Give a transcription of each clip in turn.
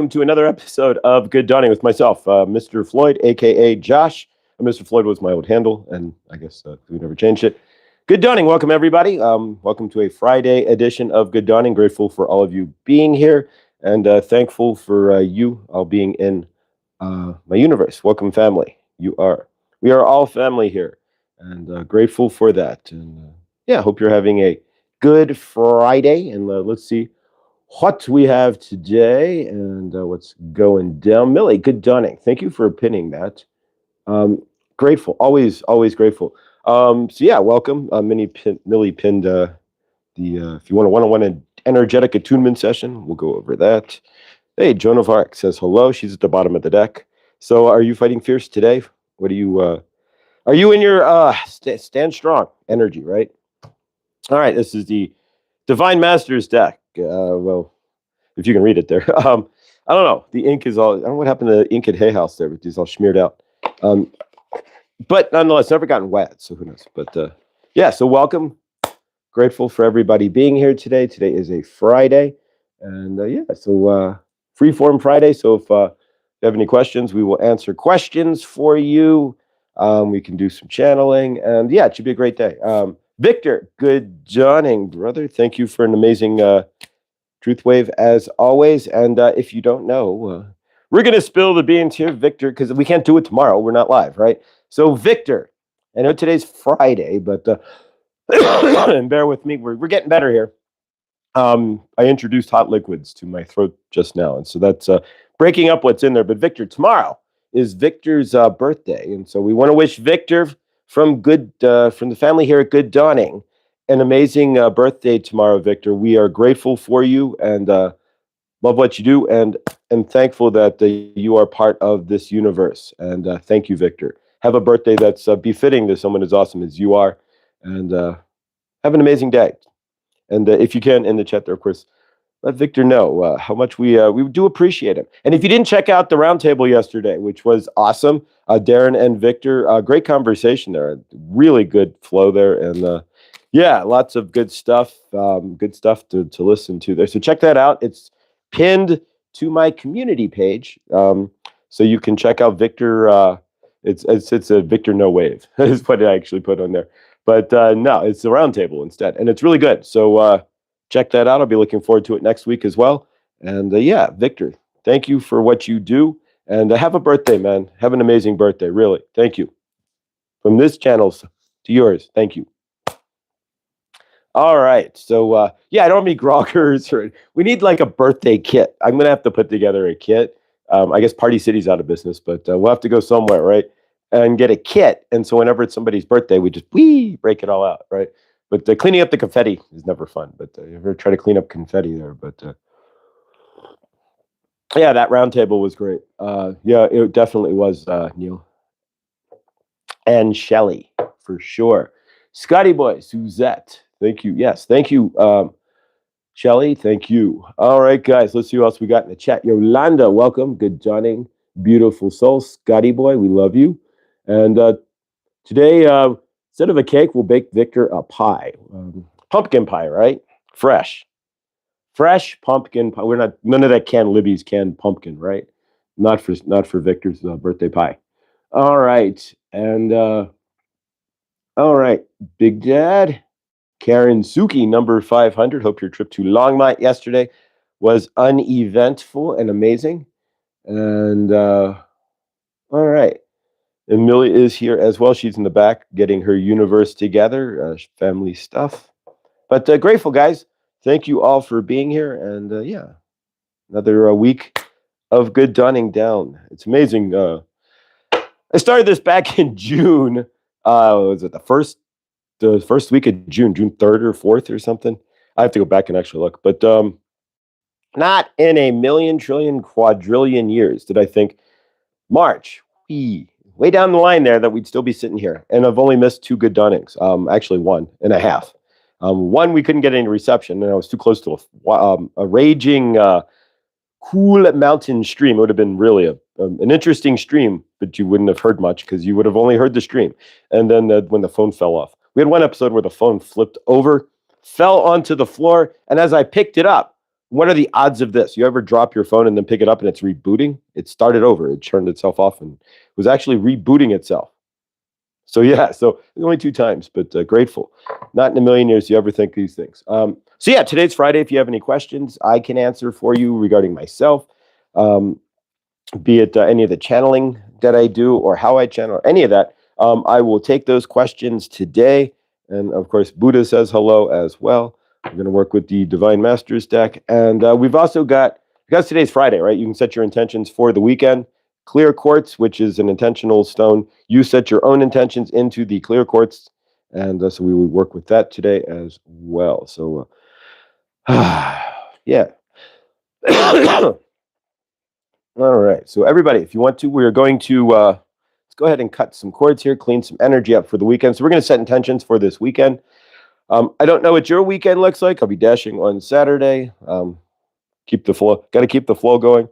To another episode of Good Dawning with myself, Mr. Floyd, aka Josh. Mr. Floyd was my old handle, and I guess we never changed it. Good Dawning, welcome everybody. Welcome to a Friday edition of Good Dawning. Grateful for all of you being here, and thankful for you all being in my universe. Welcome, family. We are all family here, and grateful for that. And yeah, hope you're having a good Friday. And let's see what we have today and what's going down. Millie, good dawning. Thank you for pinning that. Grateful, always grateful. So yeah, welcome. Millie pinned if you want a one-on-one energetic attunement session, we'll go over that. Hey, Joan of Arc says hello. She's at the bottom of the deck. So are you fighting fierce today? What are you in your stand strong energy, right? All right, this is the Divine Masters deck. Well, if you can read it there. I don't know. The ink is all. I don't know what happened to the ink at Hay House there, but it's all smeared out. But nonetheless, never gotten wet, so who knows? But yeah, so welcome. Grateful for everybody being here today. Today is a Friday, and yeah, so freeform Friday. So if you have any questions, we will answer questions for you. We can do some channeling, and yeah, it should be a great day. Victor, good dawning, brother. Thank you for an amazing Truth Wave as always. And if you don't know, we're going to spill the beans here, Victor, because we can't do it tomorrow. We're not live, right? So, Victor, I know today's Friday, but and bear with me. We're getting better here. I introduced hot liquids to my throat just now, and so that's breaking up what's in there. But Victor, tomorrow is Victor's birthday, and so we want to wish Victor from the family here at Good Dawning an amazing birthday tomorrow, Victor. We are grateful for you and love what you do, and thankful that you are part of this universe. And thank you, Victor. Have a birthday that's befitting to someone as awesome as you are, and have an amazing day. And if you can, in the chat there, of course, let Victor know how much we do appreciate him. And if you didn't check out the roundtable yesterday, which was awesome, Darren and Victor, great conversation there, really good flow there, and yeah, lots of good stuff to listen to there. So check that out. It's pinned to my community page, so you can check out Victor. It's a Victor No Wave is what I actually put on there, but no, it's the roundtable instead, and it's really good. So check that out. I'll be looking forward to it next week as well. And yeah, Victor, thank you for what you do, and have a birthday, man. Have an amazing birthday, really. Thank you. From this channel to yours, thank you. All right, so yeah, I don't have any groggers. We need like a birthday kit. I'm gonna have to put together a kit. I guess Party City's out of business, but we'll have to go somewhere, right? And get a kit. And so whenever it's somebody's birthday, we just break it all out, right? But cleaning up the confetti is never fun. But you ever try to clean up confetti there? But yeah, that round table was great. Yeah, it definitely was, Neil. And Shelly, for sure. Scotty Boy, Suzette, thank you. Yes, thank you, Shelly, thank you. All right, guys, let's see what else we got in the chat. Yolanda, welcome. Good dawning, beautiful soul. Scotty Boy, we love you. And today, instead of a cake, we'll bake Victor a pie. Pumpkin pie, right? Fresh pumpkin pie. We're not, none of that canned Libby's canned pumpkin, right? Not for Victor's birthday pie. All right. And all right, Big Dad. Karen Suki, number 500. Hope your trip to Longmont yesterday was uneventful and amazing. And all right. Amelia is here as well. She's in the back getting her universe together, family stuff. But grateful, guys. Thank you all for being here. And yeah, another week of Good Dawning down. It's amazing. I started this back in June. Was it the first week of June 3rd or 4th or something? I have to go back and actually look. But not in a million, trillion, quadrillion years did I think March, way down the line there, that we'd still be sitting here. And I've only missed 2 Good Dawnings. Actually, 1.5. One, we couldn't get any reception, and I was too close to a raging, cool mountain stream. It would have been really an interesting stream, but you wouldn't have heard much because you would have only heard the stream. And then when the phone fell off. We had one episode where the phone flipped over, fell onto the floor, and as I picked it up, what are the odds of this? You ever drop your phone and then pick it up and it's rebooting? It started over. It turned itself off and was actually rebooting itself. So yeah, so only 2 times, but grateful. Not in a million years do you ever think these things. So yeah, today's Friday. If you have any questions, I can answer for you regarding myself, be it any of the channeling that I do or how I channel, or any of that. I will take those questions today. And of course, Buddha says hello as well. We're going to work with the Divine Masters deck. And we've also got, because today's Friday, right? You can set your intentions for the weekend. Clear quartz, which is an intentional stone. You set your own intentions into the clear quartz. And so we will work with that today as well. So, yeah. All right. So everybody, if you want to, we're going to let's go ahead and cut some cords here, clean some energy up for the weekend. So we're going to set intentions for this weekend. I don't know what your weekend looks like. I'll be dashing on Saturday. Keep the flow. Got to keep the flow going.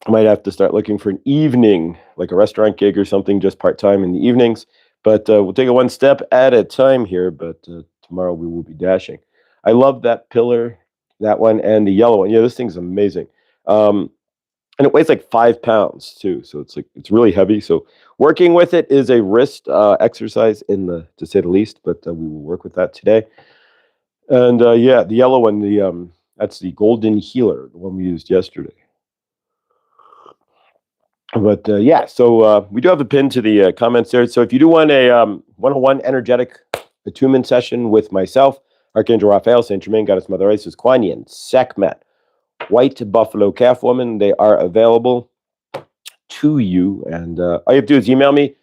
I might have to start looking for an evening, like a restaurant gig or something, just part-time in the evenings. But we'll take it one step at a time here. But tomorrow we will be dashing. I love that pillar, that one, and the yellow one. Yeah, this thing's amazing. And it weighs like 5 pounds too. So it's really heavy. So working with it is a wrist exercise to say the least. But we will work with that today. And yeah, the yellow one, that's the golden healer, the one we used yesterday. But yeah, so we do have a pin to the comments there. So if you do want a one-on-one energetic attunement session with myself, Archangel Raphael, Saint Germain, Goddess Mother Isis, Kuan Yin, Sekhmet, White Buffalo Calf Woman, they are available to you. And all you have to do is email me,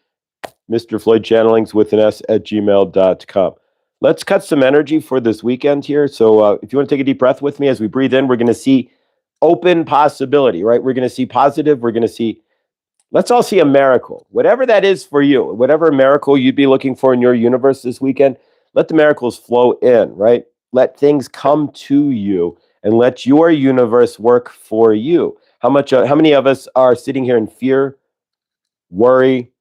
Mr. Floyd Channelings with an S at gmail.com. Let's cut some energy for this weekend here. So if you want to take a deep breath with me as we breathe in, we're going to see open possibility, right? We're going to see positive. We're going to see, let's all see a miracle. Whatever that is for you, whatever miracle you'd be looking for in your universe this weekend, let the miracles flow in, right? Let things come to you and let your universe work for you. How many of us are sitting here in fear, worry,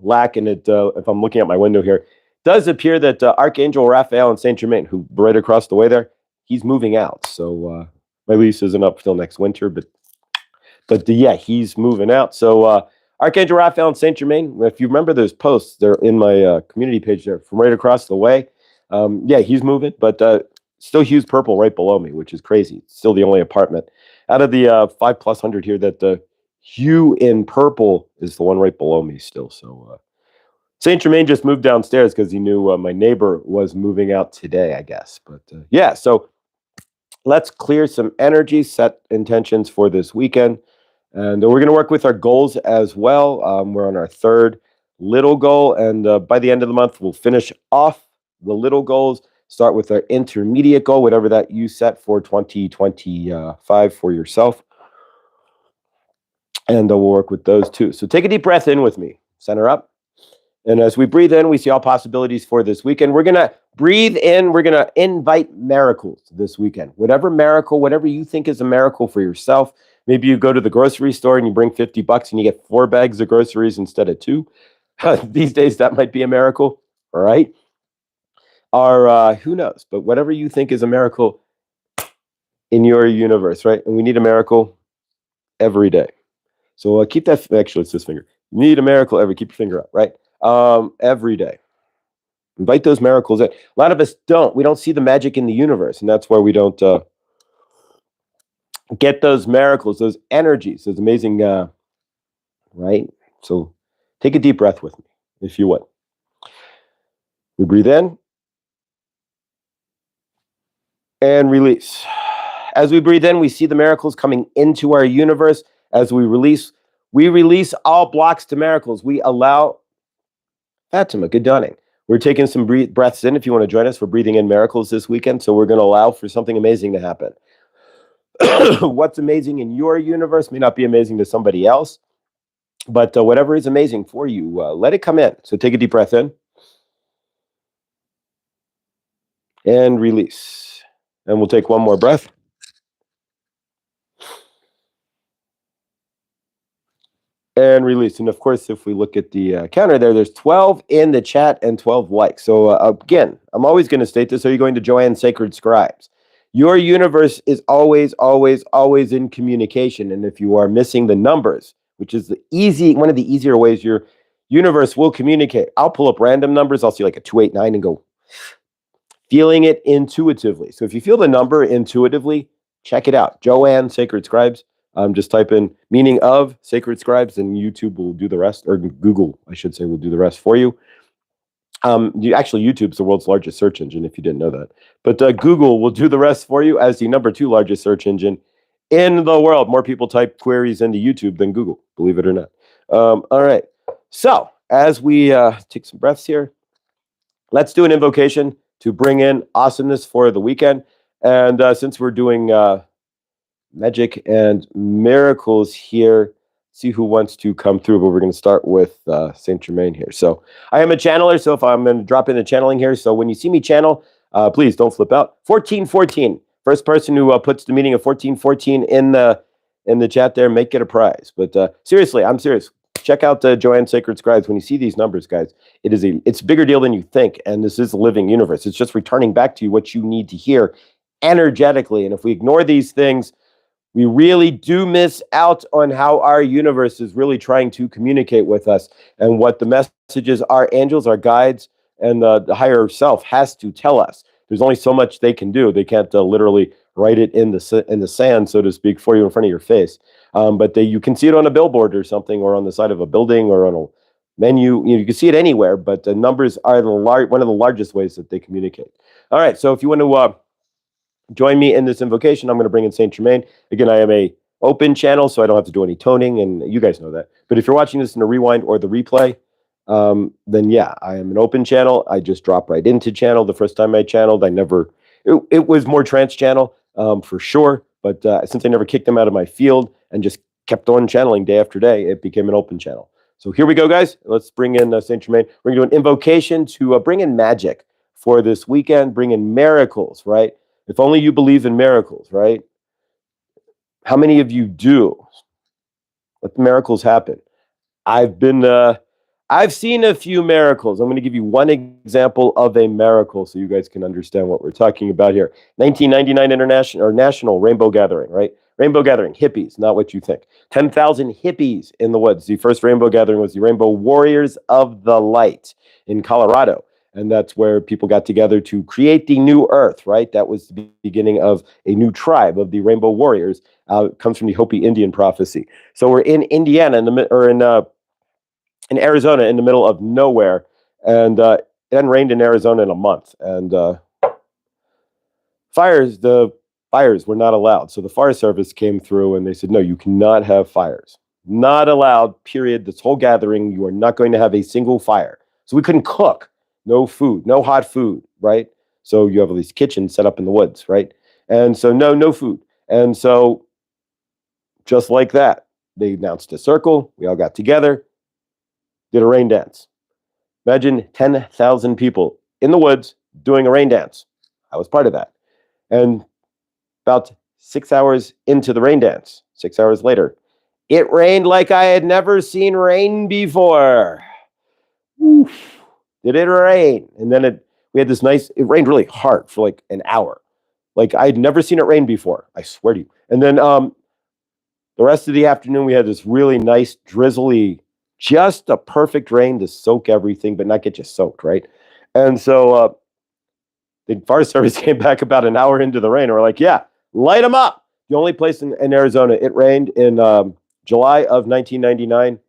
lack? And it, if I'm looking at my window here, it does appear that Archangel Raphael and Saint Germain, who right across the way there, he's moving out. So my lease isn't up till next winter, but yeah, he's moving out. So Archangel Raphael and Saint Germain, if you remember those posts, they're in my community page there from right across the way. Yeah, he's moving, but still hues purple right below me, which is crazy. It's still the only apartment out of the 5+100 here that the hue in purple is the one right below me still. So Saint Germain just moved downstairs because he knew my neighbor was moving out today, I guess. But yeah, so let's clear some energy, set intentions for this weekend. And we're going to work with our goals as well. We're on our 3rd little goal. And by the end of the month, we'll finish off the little goals, start with our intermediate goal, whatever that you set for 2025 for yourself. And we'll work with those too. So take a deep breath in with me. Center up. And as we breathe in, we see all possibilities for this weekend. We're going to breathe in. We're going to invite miracles this weekend. Whatever miracle, whatever you think is a miracle for yourself. Maybe you go to the grocery store and you bring $50 and you get 4 bags of groceries instead of 2. These days, that might be a miracle, all right? Or who knows? But whatever you think is a miracle in your universe, right? And we need a miracle every day. So keep that, actually, it's this finger. You need a miracle keep your finger up, right? Every day. Invite those miracles in. A lot of us don't. We don't see the magic in the universe, and that's why we don't get those miracles, those energies, those amazing, right? So take a deep breath with me, if you would. We breathe in and release. As we breathe in, we see the miracles coming into our universe. As we release all blocks to miracles. We allow Fatima, good dawning. We're taking some breaths in. If you want to join us, we're breathing in miracles this weekend. So we're going to allow for something amazing to happen. What's amazing in your universe may not be amazing to somebody else, but whatever is amazing for you, let it come in. So take a deep breath in and release. And we'll take one more breath. And release. And of course, if we look at the counter there's 12 in the chat and 12 likes. So again, I'm always going to state this. Are you going to Joanne's Sacred Scribes? Your universe is always, always, always in communication. And if you are missing the numbers, which is one of the easier ways your universe will communicate. I'll pull up random numbers. I'll see like a 289 and go feeling it intuitively. So if you feel the number intuitively, check it out. Joanne, Sacred Scribes. Just type in meaning of Sacred Scribes and YouTube will do the rest, or Google, I should say, will do the rest for you. Actually, YouTube's the world's largest search engine, if you didn't know that. But Google will do the rest for you as the number 2 largest search engine in the world. More people type queries into YouTube than Google, believe it or not. All right. So as we take some breaths here, let's do an invocation to bring in awesomeness for the weekend. And since we're doing magic and miracles here, see who wants to come through, but we're going to start with Saint Germain here. So I am a channeler, so if I'm going to drop in the channeling here, so when you see me channel, please don't flip out. 1414, first person who puts the meaning of 1414 in the chat there, make it a prize. But seriously, I'm serious. Check out Joanne Sacred Scribes. When you see these numbers, guys, it's a bigger deal than you think, and this is a living universe. It's just returning back to you what you need to hear energetically, and if we ignore these things, we really do miss out on how our universe is really trying to communicate with us and what the messages our angels, our guides, and the higher self has to tell us. There's only so much they can do. They can't literally write it in the sand, so to speak, for you in front of your face. But you can see it on a billboard or something, or on the side of a building, or on a menu. You can see it anywhere, but the numbers are one of the largest ways that they communicate. All right, so if you want to join me in this invocation, I'm going to bring in Saint Germain. Again, I am a open channel, so I don't have to do any toning, and you guys know that. But if you're watching this in a rewind or the replay, then yeah, I am an open channel. I just drop right into channel. The first time I channeled, it was more trance channel for sure. But since I never kicked them out of my field and just kept on channeling day after day, it became an open channel. So here we go, guys. Let's bring in Saint Germain. We're going to do an invocation to bring in magic for this weekend, bring in miracles, right? If only you believe in miracles, right? How many of you do? Let the miracles happen. I've seen a few miracles. I'm going to give you one example of a miracle so you guys can understand what we're talking about here. 1999 National Rainbow Gathering, right? Rainbow Gathering, hippies, not what you think. 10,000 hippies in the woods. The first Rainbow Gathering was the Rainbow Warriors of the Light in Colorado. And that's where people got together to create the new earth, right? That was the beginning of a new tribe of the Rainbow Warriors. It comes from the Hopi Indian prophecy. So we're in Indiana, in Arizona, in the middle of nowhere. And it hadn't rained in Arizona in a month. And the fires were not allowed. So the fire service came through and they said, no, you cannot have fires. Not allowed, period. This whole gathering, you are not going to have a single fire. So we couldn't cook. No food, no hot food, right? So you have all these kitchens set up in the woods, right? And so no food. And so just like that, they announced a circle. We all got together, did a rain dance. Imagine 10,000 people in the woods doing a rain dance. I was part of that. And about 6 hours into the rain dance, 6 hours later, it rained like I had never seen rain before. Oof. Did it rain? And then it rained really hard for like an hour. Like I'd never seen it rain before. I swear to you. And then the rest of the afternoon, we had this really nice drizzly, just a perfect rain to soak everything, but not get you soaked, right? And so the fire service came back about an hour into the rain. And we're like, yeah, light them up. The only place in Arizona it rained in July of 1999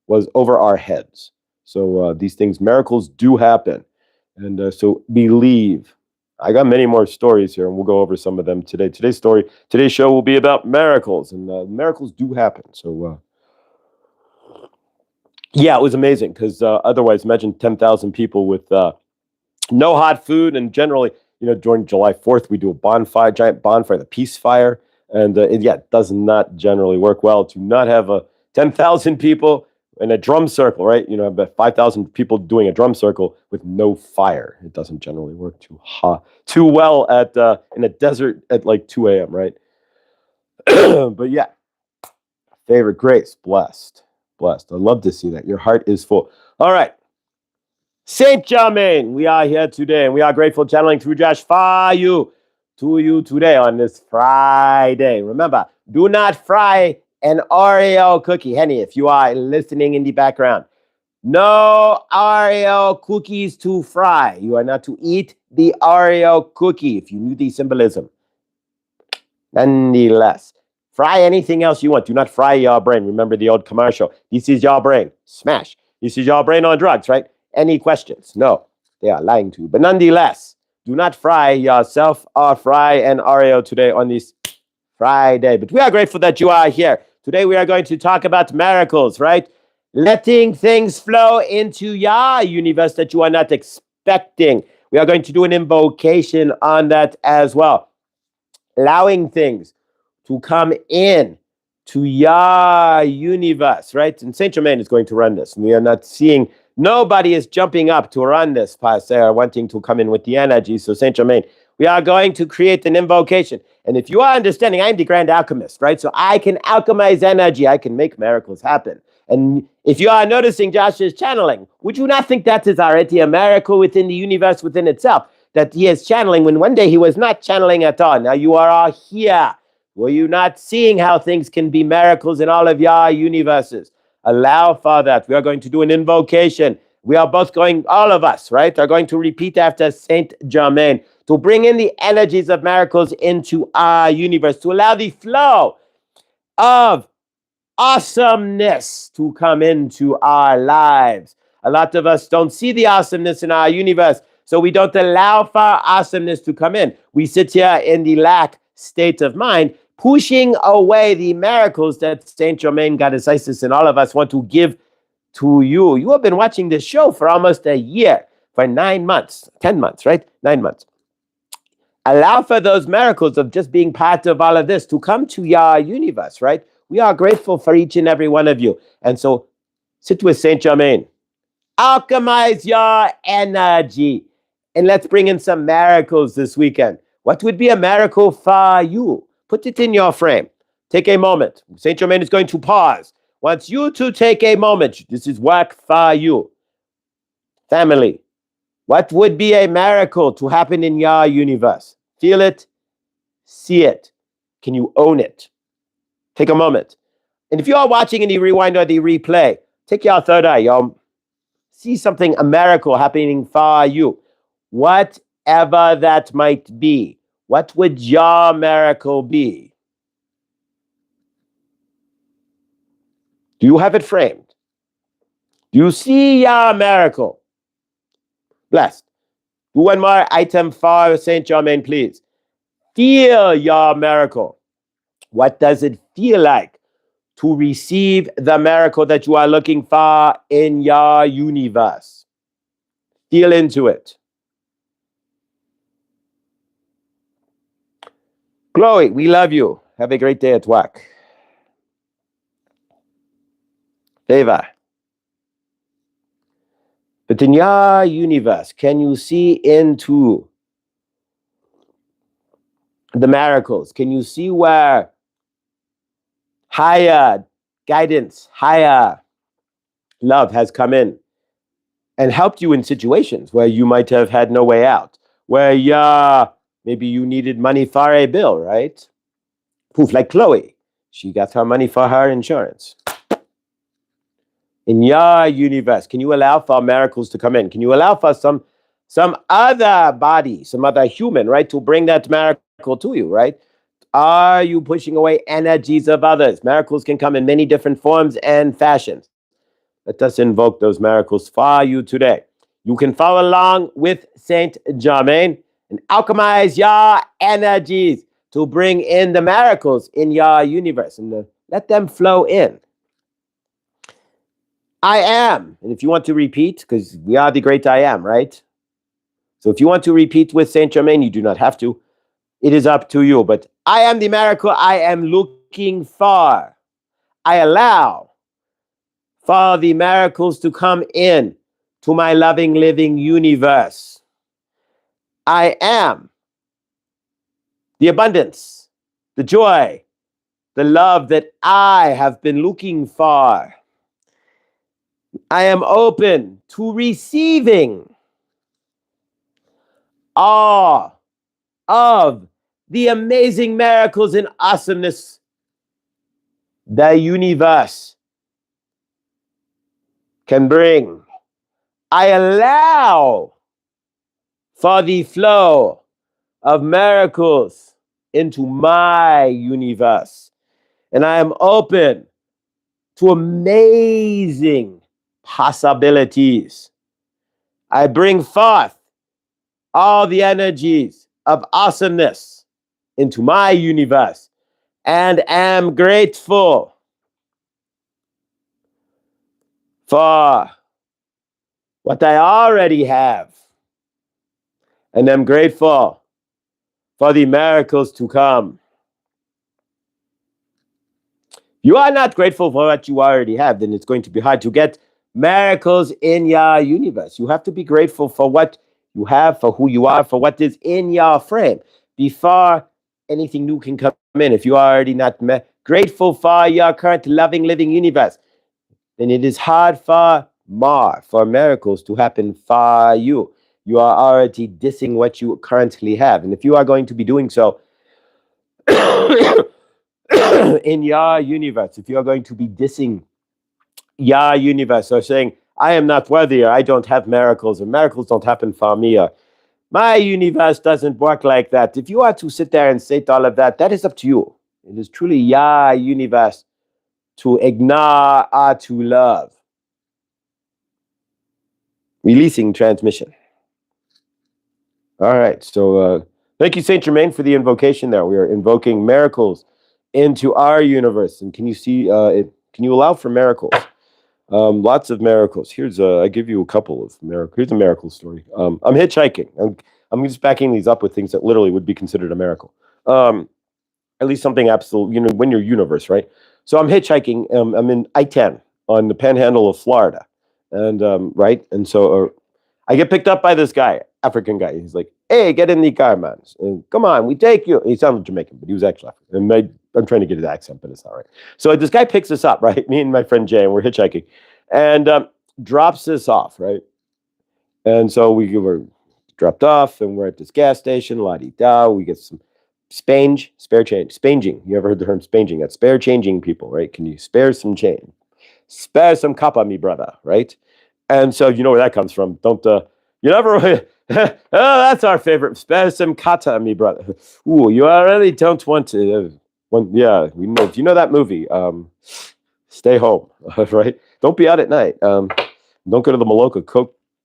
was over our heads. So these things, miracles do happen. And so believe. I got many more stories here, and we'll go over some of them today. Today's show will be about miracles, and miracles do happen. So, yeah, it was amazing, because otherwise, imagine 10,000 people with no hot food, and generally, during July 4th, we do a giant bonfire, the peace fire, and it does not generally work well to not have 10,000 people in a drum circle, right? About 5,000 people doing a drum circle with no fire. It doesn't generally work too well in a desert at like 2 a.m., right? But yeah, favorite grace, blessed. I love to see that. Your heart is full. All right. Saint Germain, we are here today, and we are grateful channeling through Josh for you to you today on this Friday. Remember, do not fry an Oreo cookie. Henny, if you are listening in the background, no Oreo cookies to fry. You are not to eat the Oreo cookie, if you knew the symbolism. Nonetheless, fry anything else you want. Do not fry your brain. Remember the old commercial. This is your brain. Smash. This is your brain on drugs, right? Any questions? No, they are lying to you. But nonetheless, do not fry yourself or fry an Oreo today on this Friday. But we are grateful that you are here. Today we are going to talk about miracles, right? Letting things flow into your universe that you are not expecting. We are going to do an invocation on that as well. Allowing things to come in to your universe, right? And Saint Germain is going to run this. And we are not seeing, nobody is jumping up to run this past there, wanting to come in with the energy. So Saint Germain, we are going to create an invocation. And if you are understanding, I'm the grand alchemist, right? So I can alchemize energy. I can make miracles happen. And if you are noticing Josh's channeling, would you not think that is already a miracle within the universe, within itself? That he is channeling when one day he was not channeling at all. Now you are all here. Were you not seeing how things can be miracles in all of your universes? Allow for that. We are going to do an invocation. We are both going, all of us, right, are going to repeat after Saint Germain to bring in the energies of miracles into our universe, to allow the flow of awesomeness to come into our lives. A lot of us don't see the awesomeness in our universe, so we don't allow for awesomeness to come in. We sit here in the lack state of mind, pushing away the miracles that Saint Germain, Goddess Isis, and all of us want to give to you. You have been watching this show for almost a year, for 9 months, 10 months, right? 9 months. Allow for those miracles of just being part of all of this to come to your universe, right? We are grateful for each and every one of you. And so sit with Saint Germain. Alchemize your energy. And let's bring in some miracles this weekend. What would be a miracle for you? Put it in your frame. Take a moment. Saint Germain is going to pause. Wants you to take a moment. This is work for you. Family. What would be a miracle to happen in your universe? Feel it. See it. Can you own it? Take a moment. And if you are watching in the rewind or the replay, take your third eye. Y'all see something, a miracle happening for you. Whatever that might be. What would your miracle be? Do you have it framed? Do you see your miracle? Blessed. Do one more item for Saint Germain, please. Feel your miracle. What does it feel like to receive the miracle that you are looking for in your universe? Feel into it. Chloe, we love you. Have a great day at work. Favor. But in your universe, can you see into the miracles? Can you see where higher guidance, higher love has come in and helped you in situations where you might have had no way out, where maybe you needed money for a bill, right? Poof, like Chloe. She got her money for her insurance. In your universe, can you allow for miracles to come in? Can you allow for some other body, some other human, right, to bring that miracle to you, right? Are you pushing away energies of others? Miracles can come in many different forms and fashions. Let us invoke those miracles for you today. You can follow along with Saint Germain and alchemize your energies to bring in the miracles in your universe and let them flow in. I am. And if you want to repeat, because we are the great I am, right? So if you want to repeat with Saint Germain, you do not have to. It is up to you. But I am the miracle I am looking for. I allow for the miracles to come in to my loving, living universe. I am the abundance, the joy, the love that I have been looking for. I am open to receiving all of the amazing miracles and awesomeness the universe can bring. I allow for the flow of miracles into my universe. And I am open to amazing possibilities. I bring forth all the energies of awesomeness into my universe and am grateful for what I already have. And I'm grateful for the miracles to come. You are not grateful for what you already have, then it's going to be hard to get miracles in your universe. You have to be grateful for what you have, for who you are, for what is in your frame before anything new can come in. If you are already not grateful for your current loving, living universe, then it is hard for miracles to happen for you. You are already dissing what you currently have. And if you are going to be doing so in your universe, if you are going to be dissing your universe or saying, I am not worthy, or I don't have miracles, or miracles don't happen for me, or my universe doesn't work like that. If you are to sit there and say all of that, that is up to you. It is truly your universe to ignore or to love. Releasing transmission. All right, so thank you, Saint Germain, for the invocation there. We are invoking miracles into our universe. And can you see, can you allow for miracles? Lots of miracles. Here's I give you a couple of miracles. Here's a miracle story. I'm hitchhiking. I'm just backing these up with things that literally would be considered a miracle. At least something absolute, when you're universe, right? So I'm hitchhiking. I'm in I-10 on the panhandle of Florida. And, right? And so I get picked up by this guy, African guy. He's like, hey, get in the car, man. And, come on, we take you. He sounded Jamaican, but he was actually African. And I'm trying to get his accent, but it's not right. So this guy picks us up, right? Me and my friend Jay, and we're hitchhiking. And drops us off, right? And so we were dropped off, and we're at this gas station, la-di-da. We get some spare change. Spanging. You ever heard the term spanging? That's spare changing people, right? Can you spare some change? Spare some copper, me brother, right? And so you know where that comes from. Don't you never oh, that's our favorite. Spare some kata, me brother. Ooh, you really don't want to yeah, we know, if you know that movie, stay home, right? Don't be out at night. Don't go to the Maloka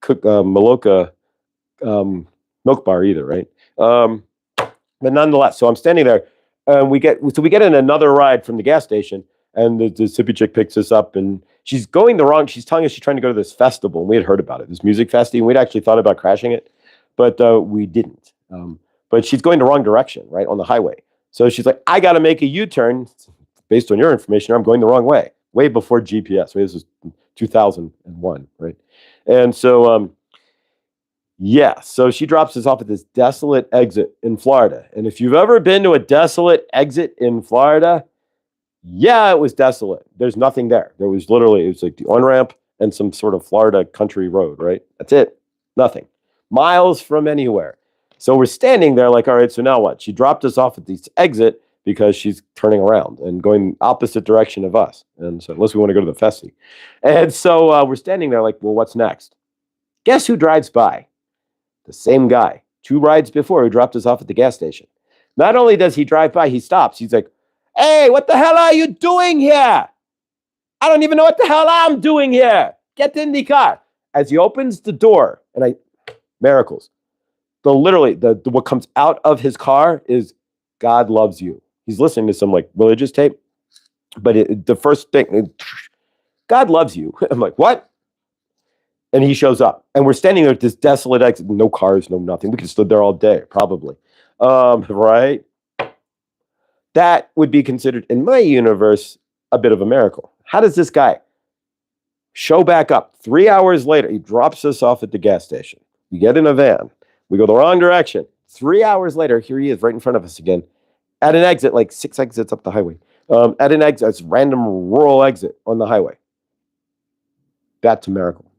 Maloka milk bar either, right? But nonetheless, so I'm standing there, and we get in another ride from the gas station, and the hippie chick picks us up, and she's telling us she's trying to go to this festival, and we had heard about it, this music festival, and we'd actually thought about crashing it, but we didn't. But she's going the wrong direction, right, on the highway. So she's like, I got to make a U-turn. Based on your information, I'm going the wrong way, way before GPS. Right? This was 2001, right? And so, yeah, so she drops us off at this desolate exit in Florida. And if you've ever been to a desolate exit in Florida, yeah, it was desolate. There's nothing there. It was like the on-ramp and some sort of Florida country road, right? That's it. Nothing. Miles from anywhere. So we're standing there like, all right, so now what? She dropped us off at this exit because she's turning around and going opposite direction of us. And so unless we want to go to the Festi. And so we're standing there like, well, what's next? Guess who drives by? The same guy. 2 rides before, who dropped us off at the gas station. Not only does he drive by, he stops. He's like, hey, what the hell are you doing here? I don't even know what the hell I'm doing here. Get in the car. As he opens the door, and miracles. What comes out of his car is God loves you. He's listening to some like religious tape, but the first thing, God loves you. I'm like, what? And he shows up, and we're standing there at this desolate exit, no cars, no nothing. We could have stood there all day, probably, right? That would be considered, in my universe, a bit of a miracle. How does this guy show back up 3 hours later? He drops us off at the gas station. We get in a van. We go the wrong direction. 3 hours later, here he is right in front of us again at an exit, like 6 exits up the highway. At an exit, it's a random rural exit on the highway. That's a miracle.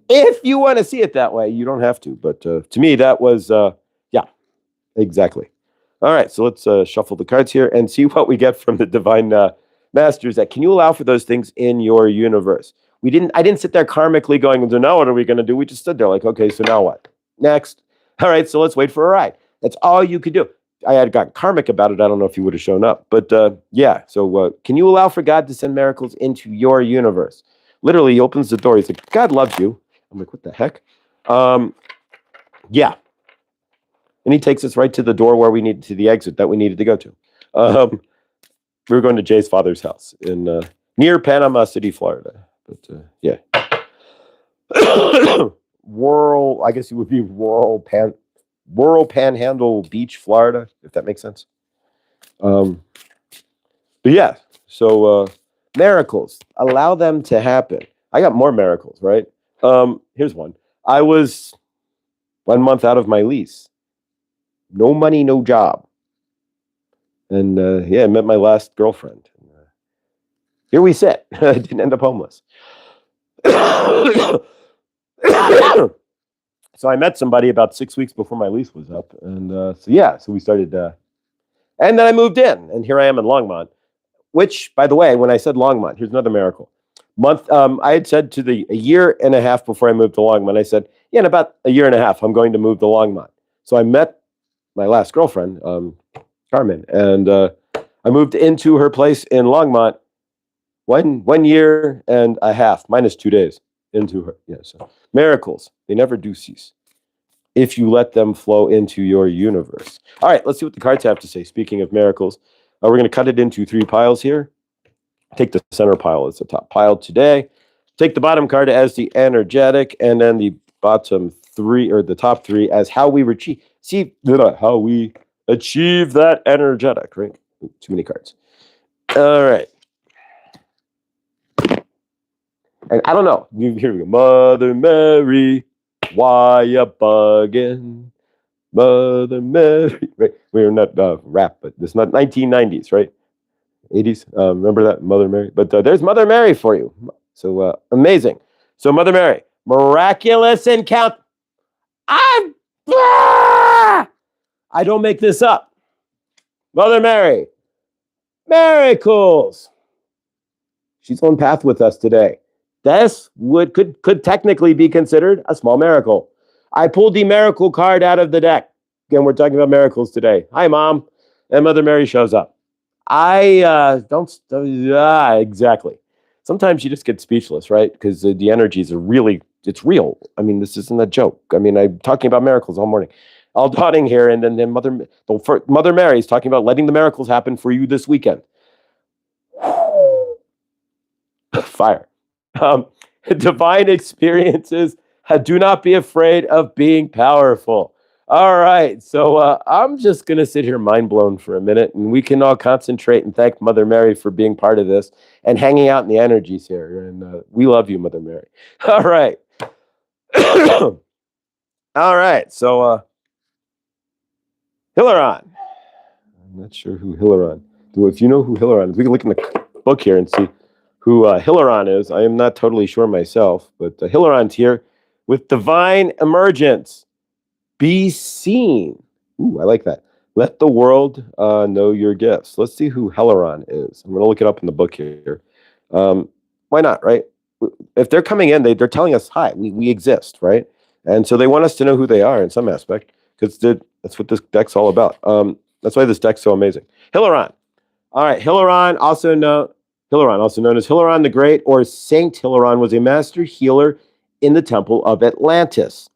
If you want to see it that way, you don't have to. But to me, that was, yeah. Exactly. All right, so let's shuffle the cards here and see what we get from the divine masters. That can you allow for those things in your universe? I didn't sit there karmically going, so now what are we going to do? We just stood there like, okay, so now what? Next. All right, so let's wait for a ride. That's all you could do. I had got karmic about it. I don't know if you would have shown up, but yeah. So can you allow for God to send miracles into your universe? Literally, he opens the door. He's like, God loves you. I'm like, what the heck? Yeah. And he takes us right to the door where we needed to the exit that we needed to go to. We were going to Jay's father's house in near Panama City, Florida. But yeah, rural. I guess it would be rural Panhandle Beach, Florida, if that makes sense. But yeah, so miracles, allow them to happen. I got more miracles, right? Here's one. I was 1 month out of my lease. No money, no job. And yeah, I met my last girlfriend. Here we sit. I didn't end up homeless. So I met somebody about 6 weeks before my lease was up. And so we started. And then I moved in. And here I am in Longmont, which, by the way, when I said Longmont, here's another miracle. I had said to a year and a half before I moved to Longmont, I said, yeah, in about a year and a half, I'm going to move to Longmont. So I met my last girlfriend, Carmen, and I moved into her place in Longmont 1 year and a half, minus 2 days into her. Yeah, so miracles, they never do cease if you let them flow into your universe. All right, let's see what the cards have to say. Speaking of miracles, we're going to cut it into 3 piles here. Take the center pile as the top pile today. Take the bottom card as the energetic, and then the bottom 3 or the top 3 as how we achieve. How we achieve that energetic, right? Too many cards. All right. And I don't know. Here we go. Mother Mary, why you bugging? Mother Mary. Right? We're not rap, but it's not 1990s, right? 80s. Remember that? Mother Mary. But there's Mother Mary for you. So amazing. So Mother Mary, miraculous encounter. I don't make this up. Mother Mary, miracles. She's on path with us today. This could technically be considered a small miracle. I pulled the miracle card out of the deck. Again, we're talking about miracles today. Hi, Mom. And Mother Mary shows up. Exactly. Sometimes you just get speechless, right? Because the energies are it's real. I mean, this isn't a joke. I mean, I'm talking about miracles all morning. All dawning here, and then Mother Mary is talking about letting the miracles happen for you this weekend. Fire. Divine experiences. Do not be afraid of being powerful. All right, so I'm just going to sit here mind blown for a minute, and we can all concentrate and thank Mother Mary for being part of this and hanging out in the energies here. And we love you, Mother Mary. All right. All right, so Hilaron. I'm not sure who Hilaron. If you know who Hilaron is, we can look in the book here and see who Hilaron is. I am not totally sure myself, but Hilaron's here with divine emergence. Be seen. Ooh, I like that. Let the world know your gifts. Let's see who Hilaron is. I'm going to look it up in the book here. Why not, right? If they're coming in, they're telling us, hi, we exist, right? And so they want us to know who they are in some aspect, because that's what this deck's all about. That's why this deck's so amazing. Hilaron. All right, Hilaron, also known as Hilaron the Great, or Saint Hilaron, was a master healer in the Temple of Atlantis.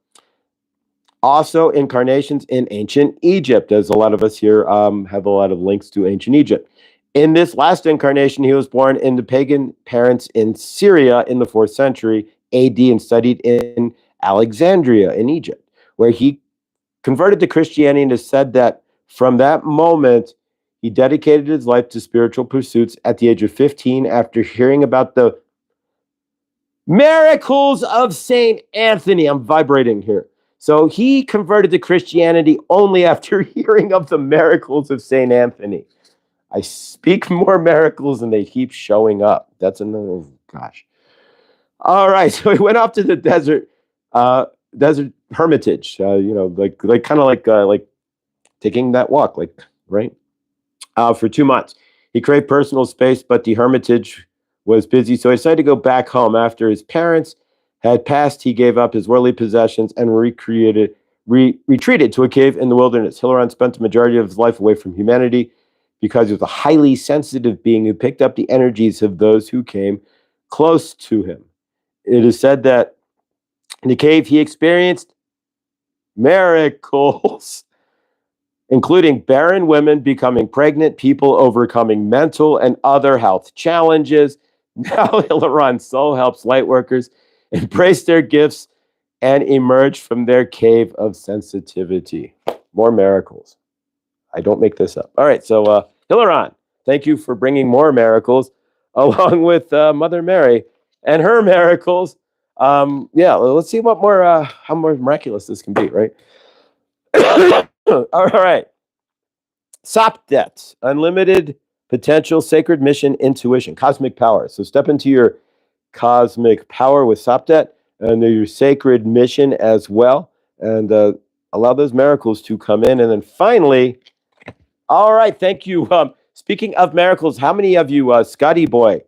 Also, incarnations in ancient Egypt, as a lot of us here have a lot of links to ancient Egypt. In this last incarnation, he was born into pagan parents in Syria in the 4th century AD and studied in Alexandria in Egypt, where he converted to Christianity and has said that from that moment, he dedicated his life to spiritual pursuits at the age of 15 after hearing about the miracles of Saint Anthony. I'm vibrating here. So he converted to Christianity only after hearing of the miracles of Saint Anthony. I speak more miracles and they keep showing up. That's another, gosh. All right, so he went off to the desert hermitage, like kind of like taking that walk, like, right? For 2 months. He craved personal space, but the hermitage was busy, so he decided to go back home. After his parents had passed, he gave up his worldly possessions and retreated to a cave in the wilderness. Hilaron spent the majority of his life away from humanity because he was a highly sensitive being who picked up the energies of those who came close to him. It is said that in the cave he experienced miracles, including barren women becoming pregnant, people overcoming mental and other health challenges. Now Hilaron's soul helps lightworkers embrace their gifts and emerge from their cave of sensitivity. More miracles. I don't make this up. All right, so Hilaron, thank you for bringing more miracles along with Mother Mary and her miracles. Yeah, let's see what more, how more miraculous this can be, right? All right. Sopdet, unlimited potential, sacred mission, intuition, cosmic power. So step into your cosmic power with Sopdet and your sacred mission as well, and allow those miracles to come in. And then finally, all right, thank you. Speaking of miracles, how many of you, Scotty Boy,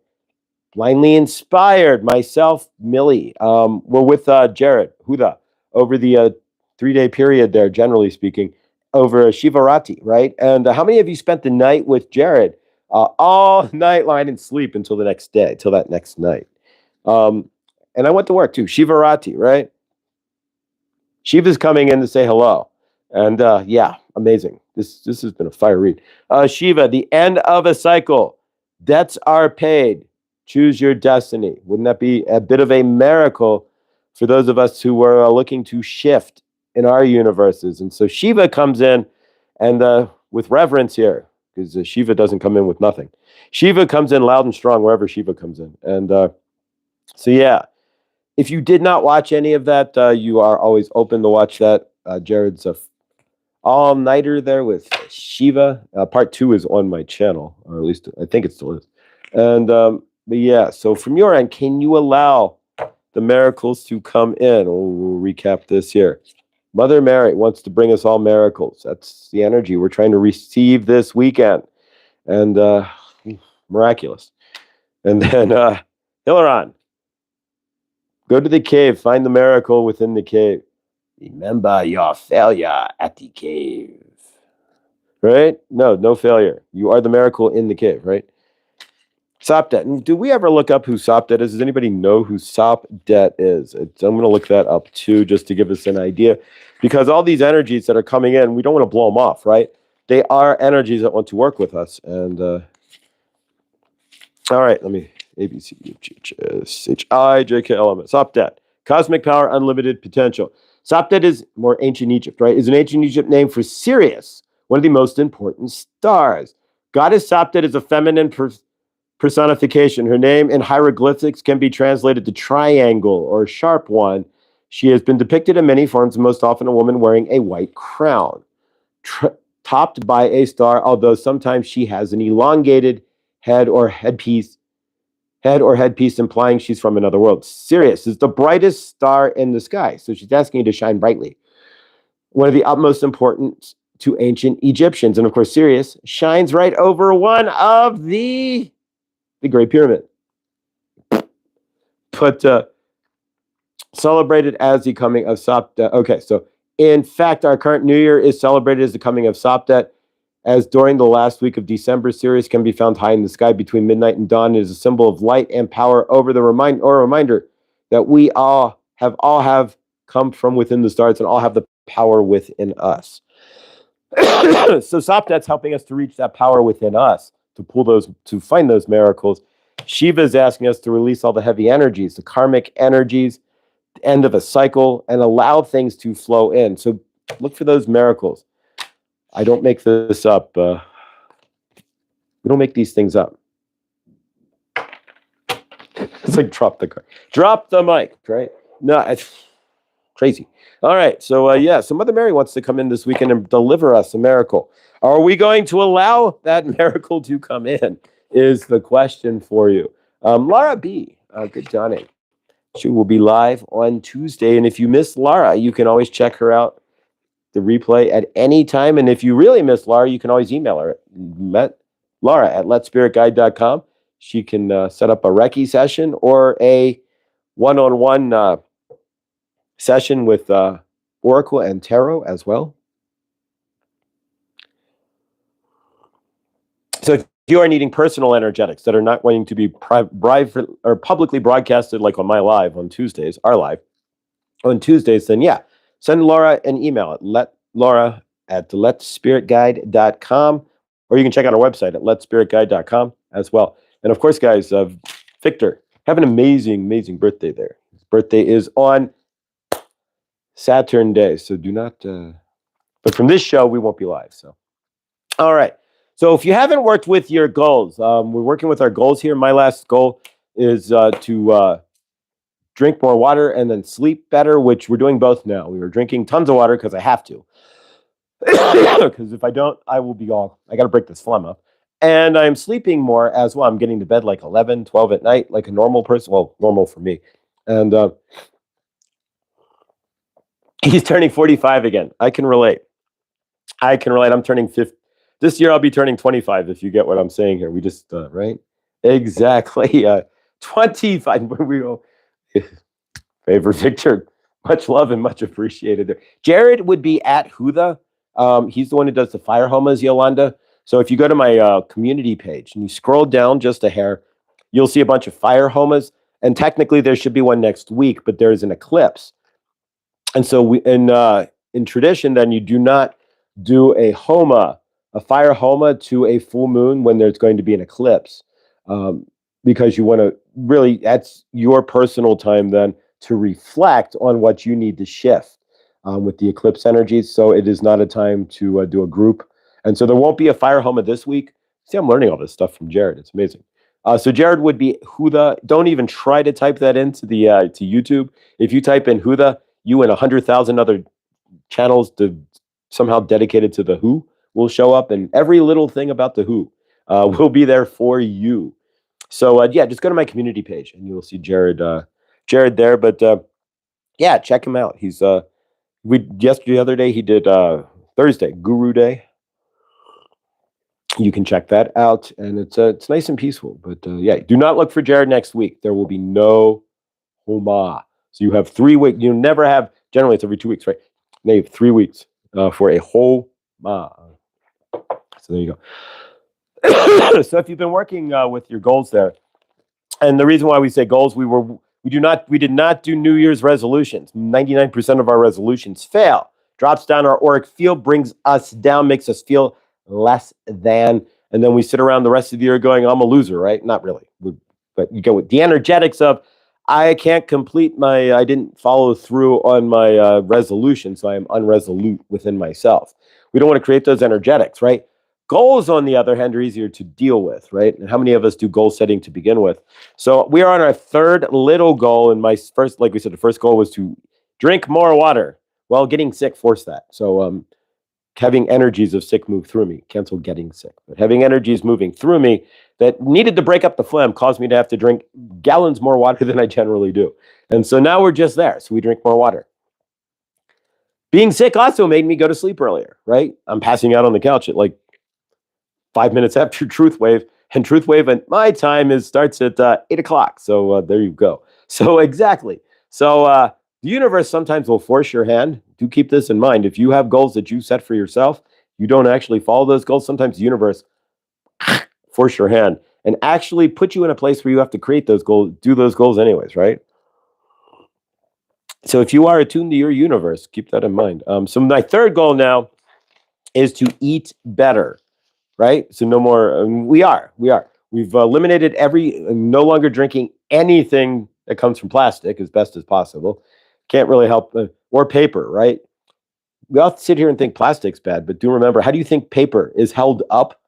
blindly inspired, myself, Millie, were with Jared Huda over the 3-day period there, generally speaking, over Shivarati, right? And how many of you spent the night with Jared all night long? I didn't sleep until the next day, till that next night. And I went to work too, Shivarati, right? Shiva's coming in to say hello. And yeah, amazing. This has been a fire read. Shiva, the end of a cycle. Debts are paid. Choose your destiny. Wouldn't that be a bit of a miracle for those of us who were looking to shift in our universes? And so Shiva comes in, and with reverence here, because Shiva doesn't come in with nothing. Shiva comes in loud and strong wherever Shiva comes in. And so yeah, if you did not watch any of that, you are always open to watch that. Jared's all-nighter there with Shiva. Part 2 is on my channel, or at least I think it still is. And but yeah, so from your end, can you allow the miracles to come in? We'll recap this here. Mother Mary wants to bring us all miracles. That's the energy we're trying to receive this weekend. And miraculous. And then Hilaron, go to the cave, find the miracle within the cave. Remember your failure at the cave. Right? No failure. You are the miracle in the cave, right? Sopdet. Do we ever look up who Sopdet is? Does anybody know who Sopdet is? I'm going to look that up too, just to give us an idea. Because all these energies that are coming in, we don't want to blow them off, right? They are energies that want to work with us. And all right, let me A, B, C, D, G, H, S, H, I, J, K, L, M, S. Sopdet. Cosmic power, unlimited potential. Sopdet is more ancient Egypt, right? Is an ancient Egypt name for Sirius, one of the most important stars. Goddess Sopdet is a feminine personification. Her name in hieroglyphics can be translated to triangle or sharp one. She has been depicted in many forms, most often a woman wearing a white crown, topped by a star, although sometimes she has an elongated head or headpiece, implying she's from another world. Sirius is the brightest star in the sky, so she's asking you to shine brightly. One of the utmost importance to ancient Egyptians, and of course Sirius shines right over one of the Great Pyramid. But celebrated as the coming of Sopdet. Okay, so in fact, our current New Year is celebrated as the coming of Sopdet, as during the last week of December, Sirius can be found high in the sky between midnight and dawn. It is a symbol of light and power over the reminder that we all have come from within the stars and all have the power within us. So Sopdet's helping us to reach that power within us, to find those miracles. Shiva is asking us to release all the heavy energies, the karmic energies, the end of a cycle, and allow things to flow in. So look for those miracles. I don't make this up. We don't make these things up. It's like drop the mic, right? No, it's crazy. All right, so yeah, so Mother Mary wants to come in this weekend and deliver us a miracle. Are we going to allow that miracle to come in? Is the question for you. Lara B, good dawning. She will be live on Tuesday, and if you miss Lara, you can always check her out the replay at any time. And if you really miss Laura, you can always email her at Laura at letspiritguide.com. She can set up a Reiki session or a one-on-one session with Oracle and Tarot as well. So if you are needing personal energetics that are not going to be private or publicly broadcasted like on my live on Tuesdays, our live on Tuesdays, then yeah, send Laura an email at Laura at letspiritguide.com, or you can check out our website at letspiritguide.com as well. And of course, guys, Victor, have an amazing, amazing birthday there. His birthday is on Saturn Day, so do not, but from this show, we won't be live, so. All right. So if you haven't worked with your goals, we're working with our goals here. My last goal is to drink more water and then sleep better, which we're doing both now. We were drinking tons of water because I have to. Because if I don't, I will be I got to break this phlegm up. And I'm sleeping more as well. I'm getting to bed like 11, 12 at night, like a normal person. Well, normal for me. And he's turning 45 again. I can relate. I'm turning 50. This year I'll be turning 25, if you get what I'm saying here. We just, right? Exactly. 25. We go. Favor Victor. Much love and much appreciated there. Jared would be at Huda. He's the one who does the fire homas, Yolanda. So if you go to my community page and you scroll down just a hair, you'll see a bunch of fire homas. And technically there should be one next week, but there's an eclipse. And so in tradition, then you do not do a fire homa to a full moon when there's going to be an eclipse, because you want to really, that's your personal time then to reflect on what you need to shift with the eclipse energies. So it is not a time to do a group. And so there won't be a fire homa this week. See, I'm learning all this stuff from Jared. It's amazing. So Jared would be Huda. Don't even try to type that into the to YouTube. If you type in Huda, you and 100,000 other channels somehow dedicated to the Who will show up, and every little thing about the Who will be there for you. So yeah, just go to my community page and you'll see Jared there. But yeah, check him out. He's the other day he did Thursday, Guru Day. You can check that out, and it's nice and peaceful. But yeah, do not look for Jared next week. There will be no Homa. So you have 3 weeks. You never have. Generally, it's every 2 weeks, right? Now you have 3 weeks for a Homa. So there you go. So if you've been working with your goals there, and the reason why we say goals, we did not do New Year's resolutions. 99% of our resolutions fail. Drops down our auric field, brings us down, makes us feel less than, and then we sit around the rest of the year going, I'm a loser, right? Not really. But you go with the energetics of, I can't I didn't follow through on my resolution, so I am unresolute within myself. We don't want to create those energetics, right? Goals, on the other hand, are easier to deal with, right? And how many of us do goal setting to begin with? So we are on our third little goal, and my first, like we said, the first goal was to drink more water. Well, getting sick forced that. So having energies of sick move through me, cancel getting sick. But having energies moving through me that needed to break up the phlegm caused me to have to drink gallons more water than I generally do. And so now we're just there. So we drink more water. Being sick also made me go to sleep earlier, right? I'm passing out on the couch at like 5 minutes after Truth Wave. And Truth Wave at my time starts at 8 o'clock. So there you go. So exactly. So the universe sometimes will force your hand. Do keep this in mind. If you have goals that you set for yourself, you don't actually follow those goals. Sometimes the universe force your hand and actually put you in a place where you have to create those goals, do those goals anyways, right? So if you are attuned to your universe, keep that in mind. So my third goal now is to eat better, right? So no more, we are. We've eliminated no longer drinking anything that comes from plastic as best as possible. Can't really help, or paper, right? We all sit here and think plastic's bad, but do remember, how do you think paper is held up?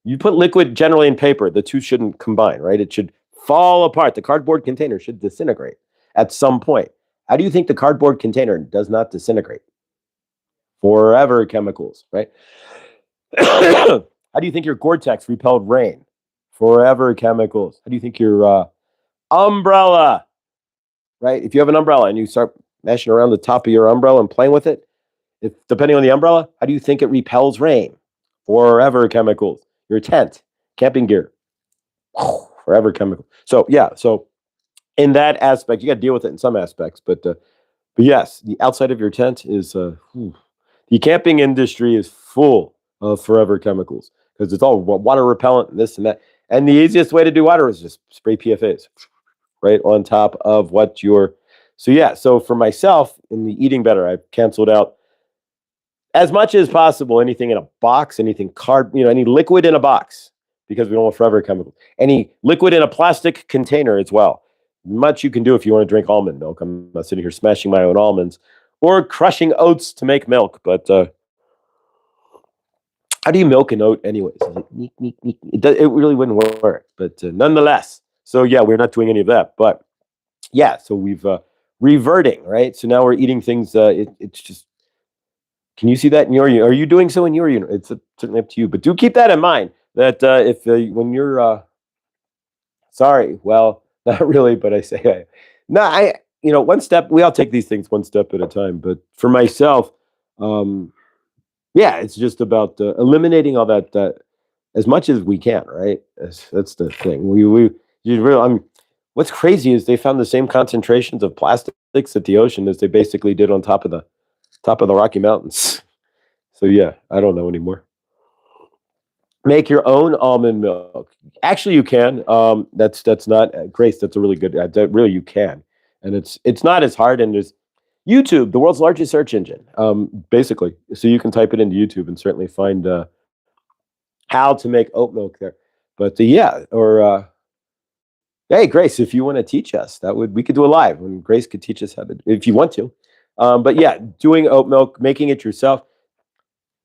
You put liquid generally in paper, the two shouldn't combine, right? It should fall apart. The cardboard container should disintegrate at some point. How do you think the cardboard container does not disintegrate? Forever chemicals, right? How do you think your Gore-Tex repelled rain? Forever chemicals. How do you think your umbrella, right? If you have an umbrella and you start mashing around the top of your umbrella and playing with it, if depending on the umbrella, how do you think it repels rain? Forever chemicals. Your tent, camping gear, forever chemicals. So yeah, so in that aspect, you got to deal with it in some aspects, but yes, the outside of your tent is the camping industry is full of forever chemicals because it's all water repellent and this and that. And the easiest way to do water is just spray PFAs right on top of what you're. So yeah, so for myself in the eating better, I've canceled out as much as possible anything in a box, anything any liquid in a box because we don't want forever chemicals. Any liquid in a plastic container as well. Much you can do if you want to drink almond milk. I'm not sitting here smashing my own almonds or crushing oats to make milk, but how do you milk an oat anyways? It really wouldn't work, but nonetheless. So yeah, we're not doing any of that, but yeah, so we've reverting, right? So now we're eating things. It's just, can you see that in your? Are you doing so in your unit? It's certainly up to you, but do keep that in mind that if when you're sorry, well, not really, but I say no. One step. We all take these things one step at a time. But for myself, yeah, it's just about eliminating all that as much as we can, right? That's the thing. What's crazy is they found the same concentrations of plastics at the ocean as they basically did on top of the Rocky Mountains. So yeah, I don't know anymore. Make your own almond milk. Actually, you can. That's not Grace. That's a really good. Really, you can, and it's not as hard. And there's YouTube, the world's largest search engine, basically. So you can type it into YouTube and certainly find how to make oat milk there. But yeah, or hey, Grace, if you want to teach us, we could do a live when Grace could teach us how to, if you want to. But yeah, doing oat milk, making it yourself.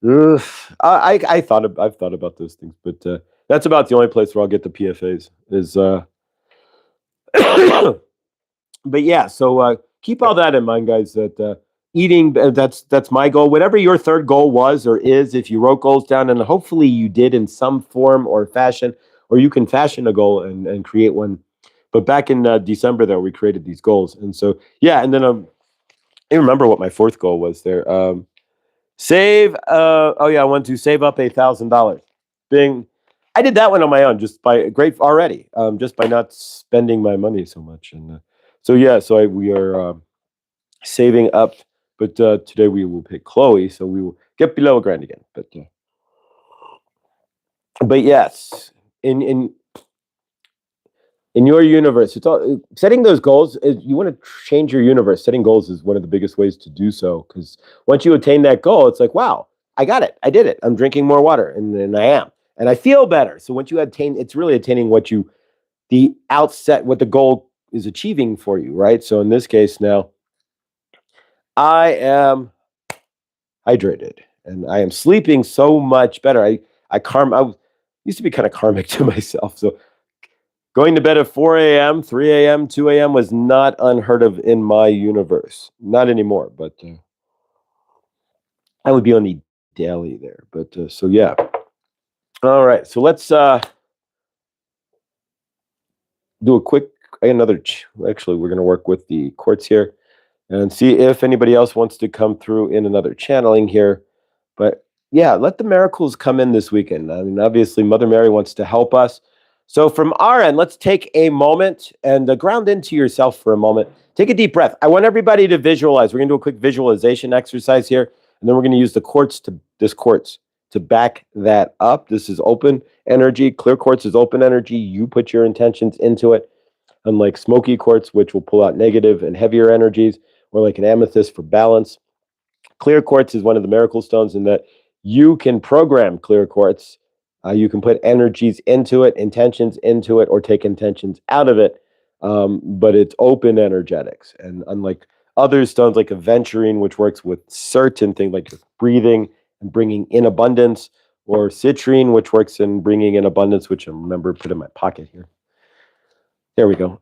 Ugh, I've thought about those things, but that's about the only place where I'll get the PFAs is. But yeah, so keep all that in mind, guys. That eating that's my goal. Whatever your third goal was or is, if you wrote goals down, and hopefully you did in some form or fashion, or you can fashion a goal and create one. But back in December, though, we created these goals, and so yeah, and then I remember what my fourth goal was there. Save. I want to save up $1,000. Bing. I did that one on my own, just by just by not spending my money so much, and so yeah, so we are saving up, but today we will pick Chloe, so we will get below $1,000 again. But yes, in your universe, it's all setting those goals. You want to change your universe. Setting goals is one of the biggest ways to do so, because once you attain that goal, it's like, wow, I got it. I did it. I'm drinking more water, and I am, and I feel better. So once you attain, it's really attaining what the goal is achieving for you, right? So in this case now, I am hydrated and I am sleeping so much better. I used to be kind of karmic to myself. So going to bed at 4 a.m., 3 a.m., 2 a.m. was not unheard of in my universe. Not anymore, but I would be on the daily there. But so yeah. All right, so let's do a quick actually, we're going to work with the quartz here and see if anybody else wants to come through in another channeling here. But yeah, let the miracles come in this weekend. I mean, obviously, Mother Mary wants to help us. So from our end, let's take a moment and ground into yourself for a moment. Take a deep breath. I want everybody to visualize. We're going to do a quick visualization exercise here, and then we're going to use this quartz to back that up. This is open energy. Clear quartz is open energy. You put your intentions into it. Unlike smoky quartz, which will pull out negative and heavier energies, or like an amethyst for balance. Clear quartz is one of the miracle stones in that you can program clear quartz. You can put energies into it, intentions into it, or take intentions out of it. But it's open energetics. And unlike other stones like aventurine, which works with certain things like breathing and bringing in abundance, or citrine, which works in bringing in abundance, which I remember put in my pocket here. There we go.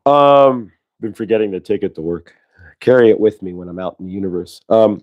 Been forgetting to take it to work. Carry it with me when I'm out in the universe. And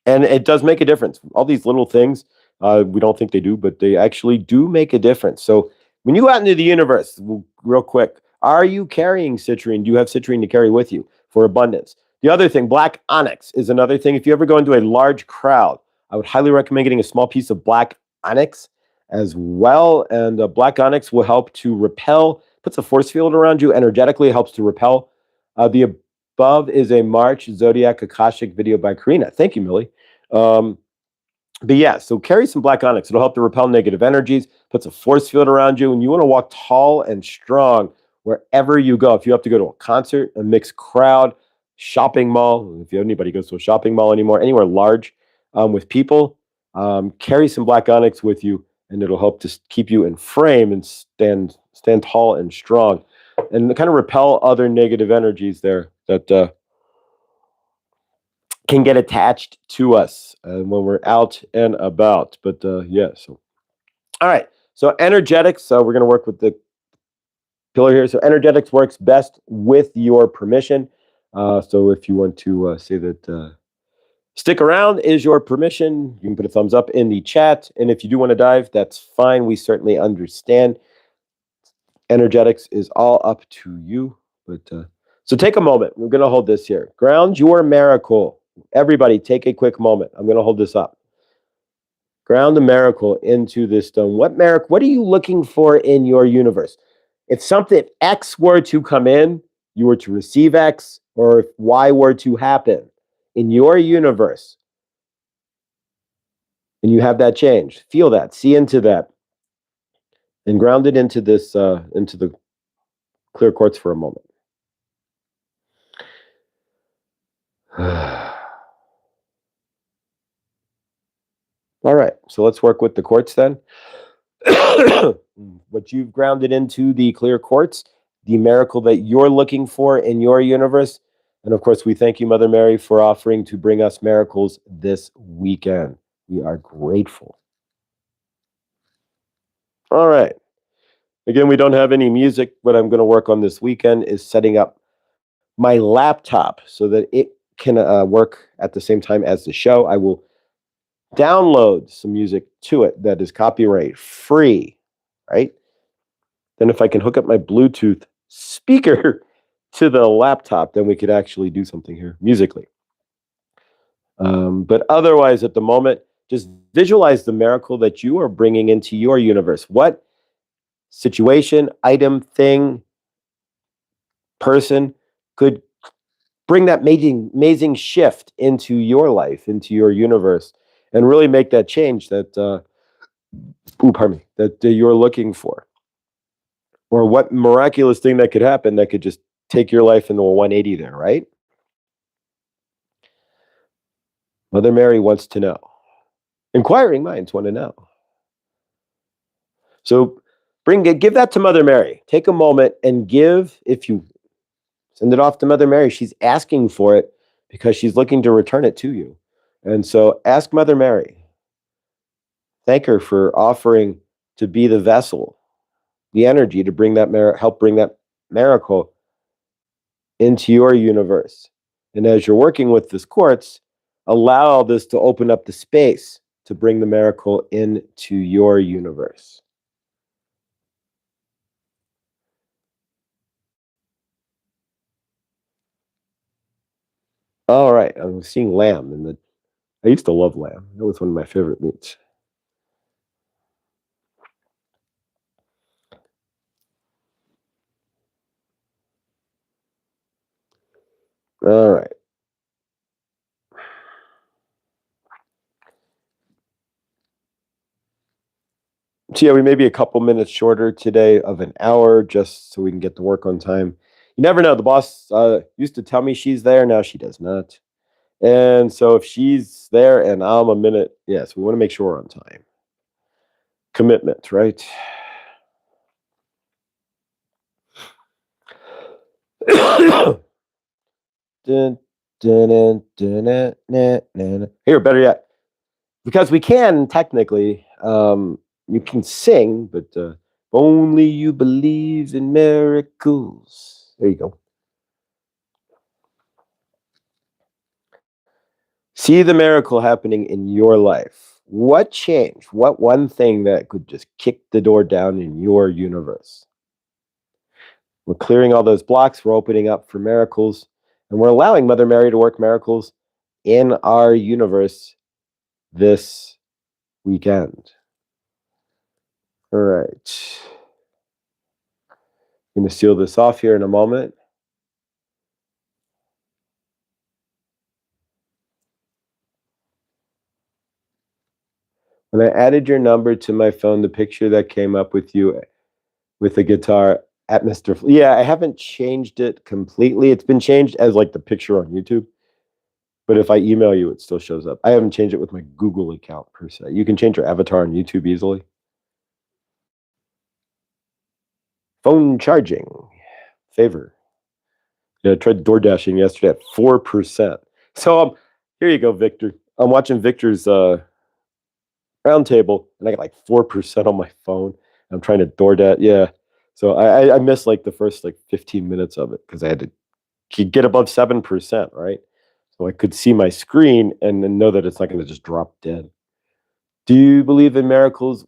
it does make a difference. All these little things, we don't think they do, but they actually do make a difference. So when you go out into the universe, real quick, are you carrying citrine? Do you have citrine to carry with you for abundance? The other thing, black onyx is another thing. If you ever go into a large crowd, I would highly recommend getting a small piece of black onyx as well. And black onyx will help to repel, puts a force field around you energetically, helps to repel. The above is a March Zodiac Akashic video by Karina. Thank you, Millie. But yeah, so carry some black onyx. It'll help to repel negative energies, puts a force field around you, and you want to walk tall and strong wherever you go. If you have to go to a concert, a mixed crowd, shopping mall, if anybody goes to a shopping mall anymore, anywhere large with people, carry some black onyx with you, and it'll help to keep you in frame and stand tall and strong, and kind of repel other negative energies there that can get attached to us when we're out and about. But yeah, so all right. So energetics, we're going to work with the pillar here. So energetics works best with your permission. So if you want to say that stick around is your permission, you can put a thumbs up in the chat. And if you do want to dive, that's fine. We certainly understand. Energetics is all up to you. But so take a moment. We're going to hold this here. Ground your miracle. Everybody, take a quick moment. I'm going to hold this up. Ground the miracle into this stone. What miracle? What are you looking for in your universe? If something X were to come in, you were to receive X, or if Y were to happen in your universe, and you have that change, feel that, see into that, and ground it into this, into the clear quartz for a moment. All right, so let's work with the quartz then. What you've grounded into the clear quartz, the miracle that you're looking for in your universe. And of course, we thank you, Mother Mary, for offering to bring us miracles this weekend. We are grateful. All right. Again, we don't have any music. What I'm going to work on this weekend is setting up my laptop so that it can work at the same time as the show. I will download some music to it that is copyright free, right? Then if I can hook up my Bluetooth speaker to the laptop, then we could actually do something here musically. But otherwise, at the moment, just visualize the miracle that you are bringing into your universe. What situation, item, thing, person could bring that amazing shift into your life, into your universe, and really make that change that, that you're looking for. Or what miraculous thing that could happen that could just take your life into a 180 there, right? Mother Mary wants to know. Inquiring minds want to know. So give that to Mother Mary. Take a moment and give, if you send it off to Mother Mary, she's asking for it because she's looking to return it to you. And so ask Mother Mary. Thank her for offering to be the vessel, the energy to bring that help bring that miracle into your universe. And as you're working with this quartz, allow this to open up the space to bring the miracle into your universe. All right, I'm seeing lamb in the. I used to love lamb. That was one of my favorite meats. All right. So yeah, we may be a couple minutes shorter today of an hour, just so we can get to work on time. You never know. The boss used to tell me she's there. Now she does not. And so if she's there and I'm a minute, yes, we want to make sure we're on time. Commitment, right? Here, better yet, because we can technically, you can sing, but only you believe in miracles. There you go. See the miracle happening in your life. What changed? What one thing that could just kick the door down in your universe? We're clearing all those blocks. We're opening up for miracles. And we're allowing Mother Mary to work miracles in our universe this weekend. All right. I'm going to seal this off here in a moment. When I added your number to my phone, the picture that came up with you with the guitar at Mr. Yeah, I haven't changed it completely. It's been changed as like the picture on YouTube. But if I email you, it still shows up. I haven't changed it with my Google account per se. You can change your avatar on YouTube easily. Phone charging. Favor. Yeah, I tried door dashing yesterday at 4%. So here you go, Victor. I'm watching Victor's roundtable, and I got like 4% on my phone. I'm trying to door dash. Yeah. So I missed like the first like 15 minutes of it because I had to get above 7%, right? So I could see my screen and then know that it's not going to just drop dead. Do you believe in miracles?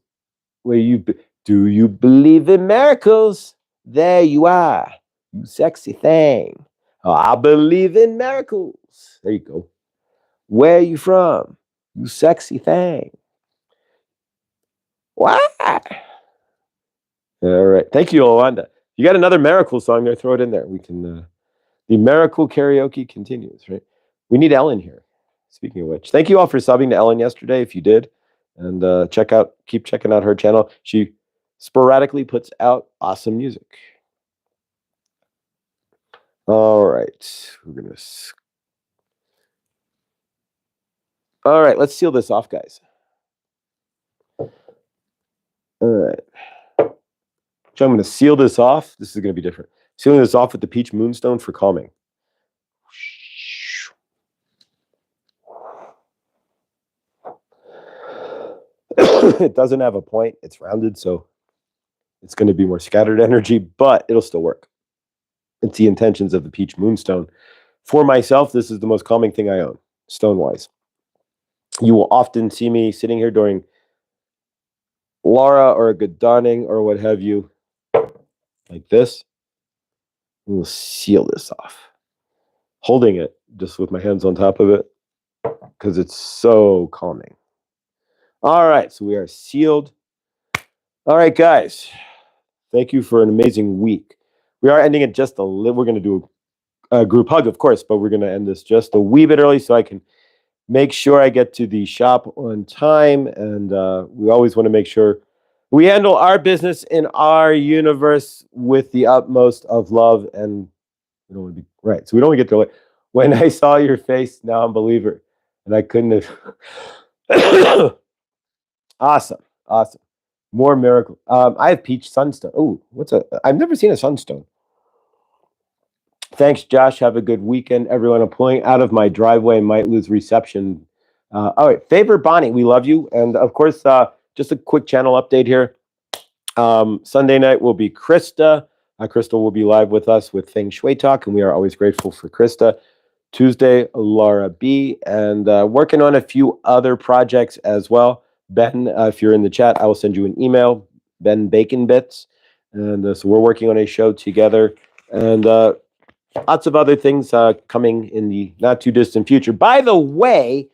Do you believe in miracles? There you are, you sexy thing. Oh, I believe in miracles. There you go. Where are you from? You sexy thing. Why? All right. Thank you, Yolanda. You got another miracle song there? Throw it in there. We can. The miracle karaoke continues, right? We need Ellen here. Speaking of which, thank you all for subbing to Ellen yesterday. If you did, and keep checking out her channel. She sporadically puts out awesome music. All right, All right, let's seal this off, guys. All right. So I'm going to seal this off. This is going to be different. Sealing this off with the peach moonstone for calming. It doesn't have a point. It's rounded, so it's going to be more scattered energy, but it'll still work. It's the intentions of the peach moonstone. For myself, this is the most calming thing I own, stone-wise. You will often see me sitting here during Laura or a good dawning or what have you, like this. We'll seal this off, holding it just with my hands on top of it because it's so calming. All right, so we are sealed. All right, guys, thank you for an amazing week. We are ending it just a little. We're going to do a group hug, of course, but we're going to end this just a wee bit early so I can make sure I get to the shop on time. And we always want to make sure we handle our business in our universe with the utmost of love. And we don't want to be right. So we don't want to get there late. When I saw your face, now I'm a believer. And I couldn't have. Awesome. More miracle. I have peach sunstone. Oh, I've never seen a sunstone. Thanks, Josh. Have a good weekend, everyone. I'm pulling out of my driveway. Might lose reception. All right, Favor Bonnie, we love you. And of course, just a quick channel update here. Sunday night will be Krista. Krista will be live with us with Feng Shui Talk, and we are always grateful for Krista. Tuesday, Laura B. And working on a few other projects as well. Ben, if you're in the chat, I will send you an email, Ben Bacon Bits. And so we're working on a show together. And lots of other things coming in the not too distant future. By the way,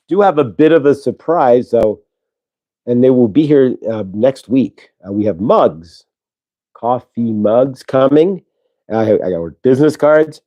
do have a bit of a surprise, though, and they will be here next week. We have mugs, coffee mugs coming. I got business cards.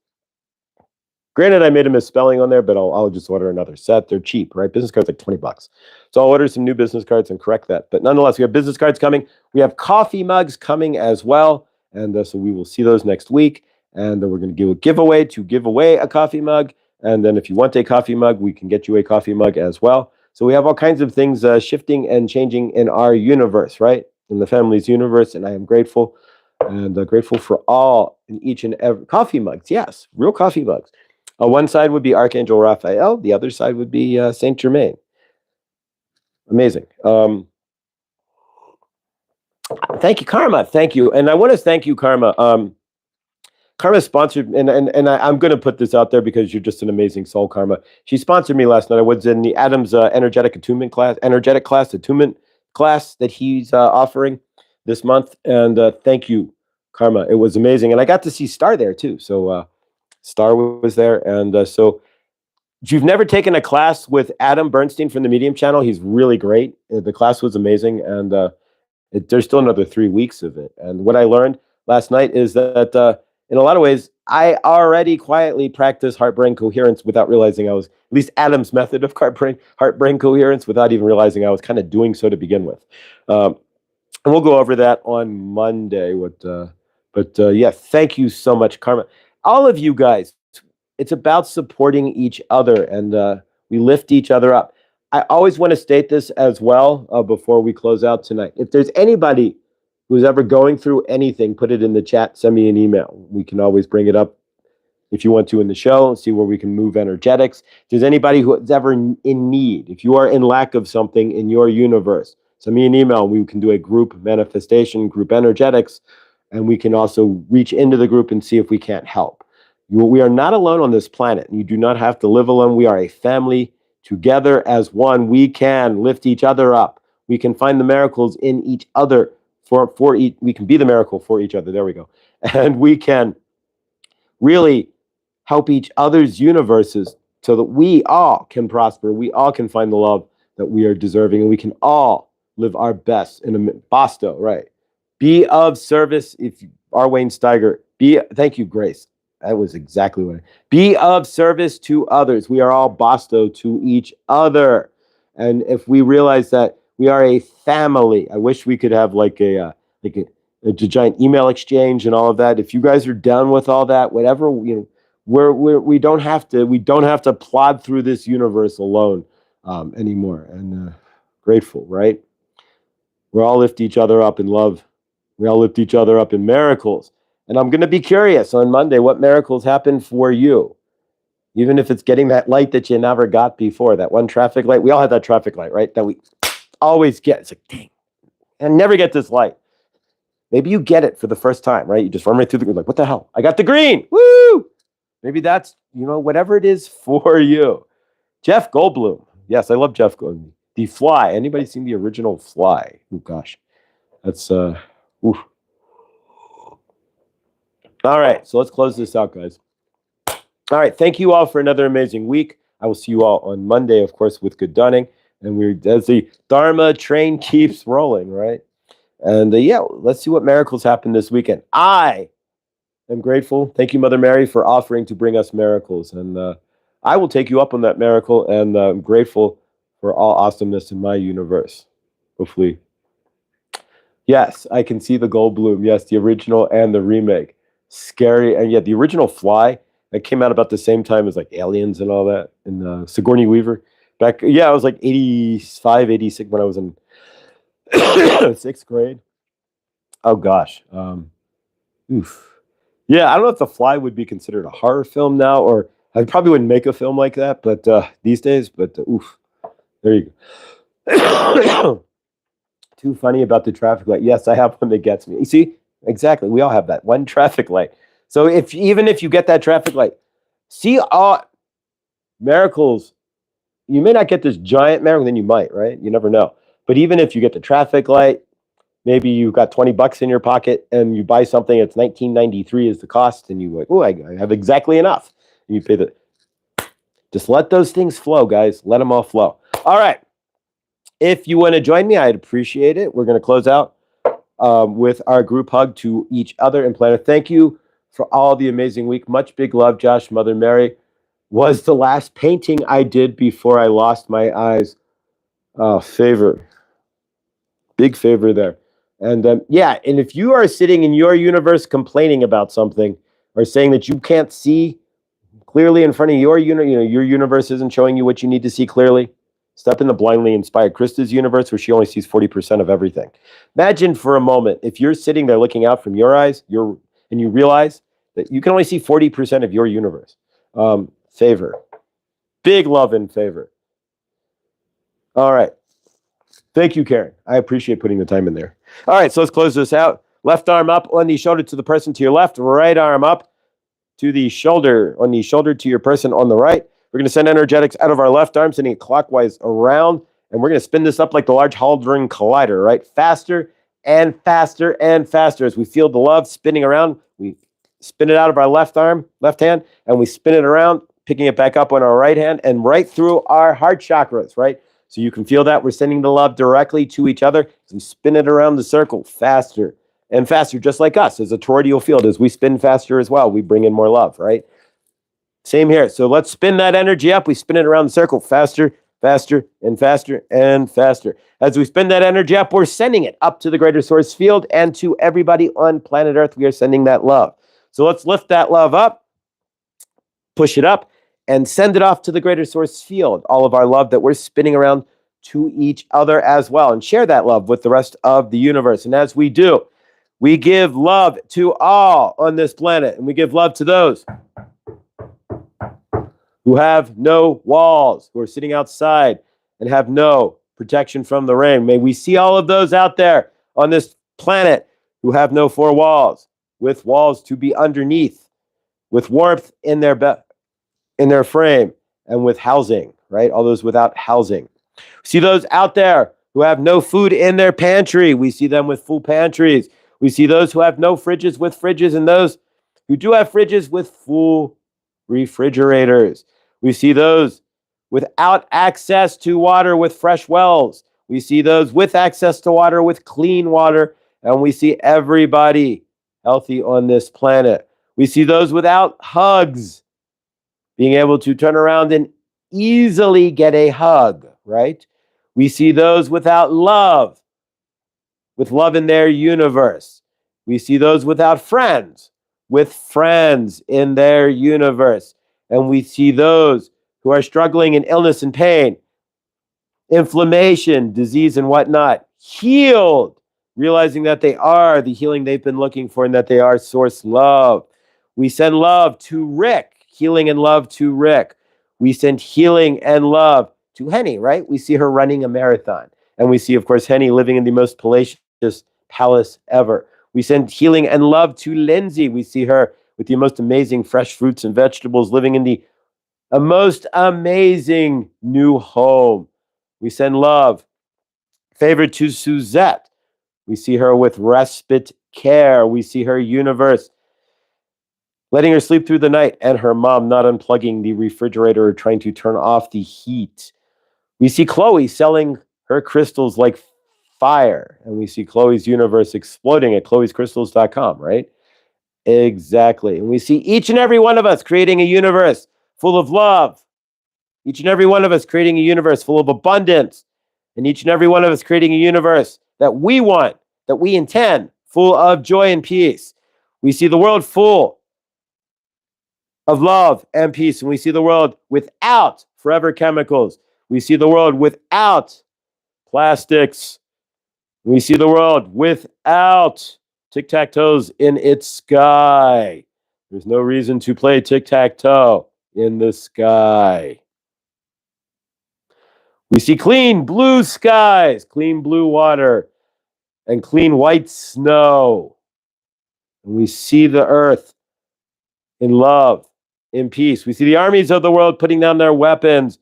Granted, I made a misspelling on there, but I'll just order another set. They're cheap, right? Business cards like 20 bucks. So I'll order some new business cards and correct that. But nonetheless, we have business cards coming. We have coffee mugs coming as well. And so we will see those next week. And then we're going to do a giveaway to give away a coffee mug. And then if you want a coffee mug, we can get you a coffee mug as well. So we have all kinds of things shifting and changing in our universe, right? In the family's universe. And I am grateful. And grateful for all and each and every coffee mugs. Yes, real coffee mugs. One side would be Archangel Raphael. The other side would be Saint Germain. Amazing. Thank you, Karma. Thank you. And I want to thank you, Karma. Karma sponsored, and I'm going to put this out there because you're just an amazing soul, Karma. She sponsored me last night. I was in the Adam's energetic attunement class that he's offering this month. And thank you, Karma. It was amazing. And I got to see Star there too. So Star was there. And so if you've never taken a class with Adam Bernstein from the Medium channel, he's really great. The class was amazing. And there's still another 3 weeks of it. And what I learned last night is that in a lot of ways, I already quietly practice heart-brain coherence without realizing I was, at least Adam's method of heart-brain coherence, without even realizing I was kind of doing so to begin with. And we'll go over that on Monday. Yeah, thank you so much, Karma. All of you guys, it's about supporting each other, and we lift each other up. I always want to state this as well before we close out tonight. If there's anybody who's ever going through anything, put it in the chat, send me an email. We can always bring it up if you want to in the show and see where we can move energetics. If there's anybody who's ever in need, if you are in lack of something in your universe, send me an email. We can do a group manifestation, group energetics, and we can also reach into the group and see if we can't help. We are not alone on this planet. You do not have to live alone. We are a family. Together as one, we can lift each other up. We can find the miracles in each other. We can be the miracle for each other. There we go. And we can really help each other's universes so that we all can prosper. We all can find the love that we are deserving, and we can all live our best in a Bosto, right? Be of service. If R. Wayne Steiger, thank you, Grace. That was exactly what be of service to others. We are all Bosto to each other. And if we realize that we are a family, I wish we could have like a giant email exchange and all of that. If you guys are done with all that, whatever, we don't have to plod through this universe alone anymore. And grateful, right? We all lift each other up in love. We all lift each other up in miracles. And I'm going to be curious on Monday what miracles happen for you. Even if it's getting that light that you never got before, that one traffic light. We all have that traffic light, right? That we always get. It's like, dang, I never get this light. Maybe you get it for the first time, right? You just run right through the green, like, what the hell? I got the green. Woo! Maybe that's, whatever it is for you. Jeff Goldblum. Yes, I love Jeff Goldblum. The Fly. Anybody seen the original Fly? Oh, gosh. That's, oof. All right, so let's close this out, guys. All right, thank you all for another amazing week. I will see you all on Monday, of course, with Good Dunning. And as the Dharma train keeps rolling, right? And yeah, let's see what miracles happen this weekend. I am grateful. Thank you, Mother Mary, for offering to bring us miracles. And I will take you up on that miracle. And I'm grateful for all awesomeness in my universe. Hopefully. Yes, I can see the Goldblum. Yes, the original and the remake. Scary. And yet the original Fly, that came out about the same time as like Aliens and all that. And Sigourney Weaver. I was like 85, 86 when I was in sixth grade. Oh, gosh. Oof. Yeah, I don't know if The Fly would be considered a horror film now, or I probably wouldn't make a film like that, but these days, oof. There you go. Too funny about the traffic light. Yes, I have one that gets me. You see? Exactly. We all have that one traffic light. So even if you get that traffic light, see miracles. You may not get this giant miracle, then you might, right? You never know. But even if you get the traffic light, maybe you've got $20 in your pocket and you buy something, it's $19.93 is the cost, and you're like, oh, I have exactly enough. And you pay just let those things flow, guys. Let them all flow. All right. If you want to join me, I'd appreciate it. We're going to close out with our group hug to each other and planner. Thank you for all the amazing week. Much big love, Josh. Mother Mary was the last painting I did before I lost my eyes. Oh, favor. Big favor there. And and if you are sitting in your universe complaining about something or saying that you can't see clearly in front of your your universe isn't showing you what you need to see clearly, step in the blindly inspired Krista's universe where she only sees 40% of everything. Imagine for a moment if you're sitting there looking out from your eyes, and you realize that you can only see 40% of your universe. Favor. Big love and favor. All right. Thank you, Karen. I appreciate putting the time in there. All right, so let's close this out. Left arm up on the shoulder to the person to your left. Right arm up to the shoulder, on the shoulder to your person on the right. We're going to send energetics out of our left arm, sending it clockwise around. And we're going to spin this up like the Large Hadron Collider, right? Faster and faster and faster. As we feel the love spinning around, we spin it out of our left hand, and we spin it around, picking it back up on our right hand and right through our heart chakras, right? So you can feel that we're sending the love directly to each other. We spin it around the circle faster and faster, just like us as a toroidal field. As we spin faster as well, we bring in more love, right? Same here. So let's spin that energy up. We spin it around the circle faster, faster, and faster, and faster. As we spin that energy up, we're sending it up to the greater source field and to everybody on planet Earth. We are sending that love. So let's lift that love up, push it up, and send it off to the greater source field. All of our love that we're spinning around to each other as well, and share that love with the rest of the universe. And as we do, we give love to all on this planet, and we give love to those who have no walls, who are sitting outside and have no protection from the rain. May we see all of those out there on this planet who have no four walls, with walls to be underneath, with warmth in their frame, and with housing, right? All those without housing. See those out there who have no food in their pantry. We see them with full pantries. We see those who have no fridges with fridges, and those who do have fridges with full refrigerators. We see those without access to water with fresh wells. We see those with access to water with clean water. And we see everybody healthy on this planet. We see those without hugs being able to turn around and easily get a hug, right? We see those without love, with love in their universe. We see those without friends, with friends in their universe. And we see those who are struggling in illness and pain, inflammation, disease, and whatnot, healed, realizing that they are the healing they've been looking for and that they are source love. We send love to Rick, healing and love to Rick. We send healing and love to Henny, right? We see her running a marathon. And we see, of course, Henny living in the most palatial palace ever. We send healing and love to Lindsay. We see her with the most amazing fresh fruits and vegetables, living in the most amazing new home. We send love, favor to Suzette. We see her with respite care. We see her universe, letting her sleep through the night, and her mom not unplugging the refrigerator or trying to turn off the heat. We see Chloe selling her crystals like fire, and we see Chloe's universe exploding at chloescrystals.com, right? Exactly. And we see each and every one of us creating a universe full of love. Each and every one of us creating a universe full of abundance. And each and every one of us creating a universe that we want, that we intend, full of joy and peace. We see the world full of love and peace. And we see the world without forever chemicals. We see the world without plastics. We see the world without tic-tac-toes in its sky. There's no reason to play tic-tac-toe in the sky. We see clean blue skies, clean blue water, and clean white snow. And we see the earth in love, in peace. We see the armies of the world putting down their weapons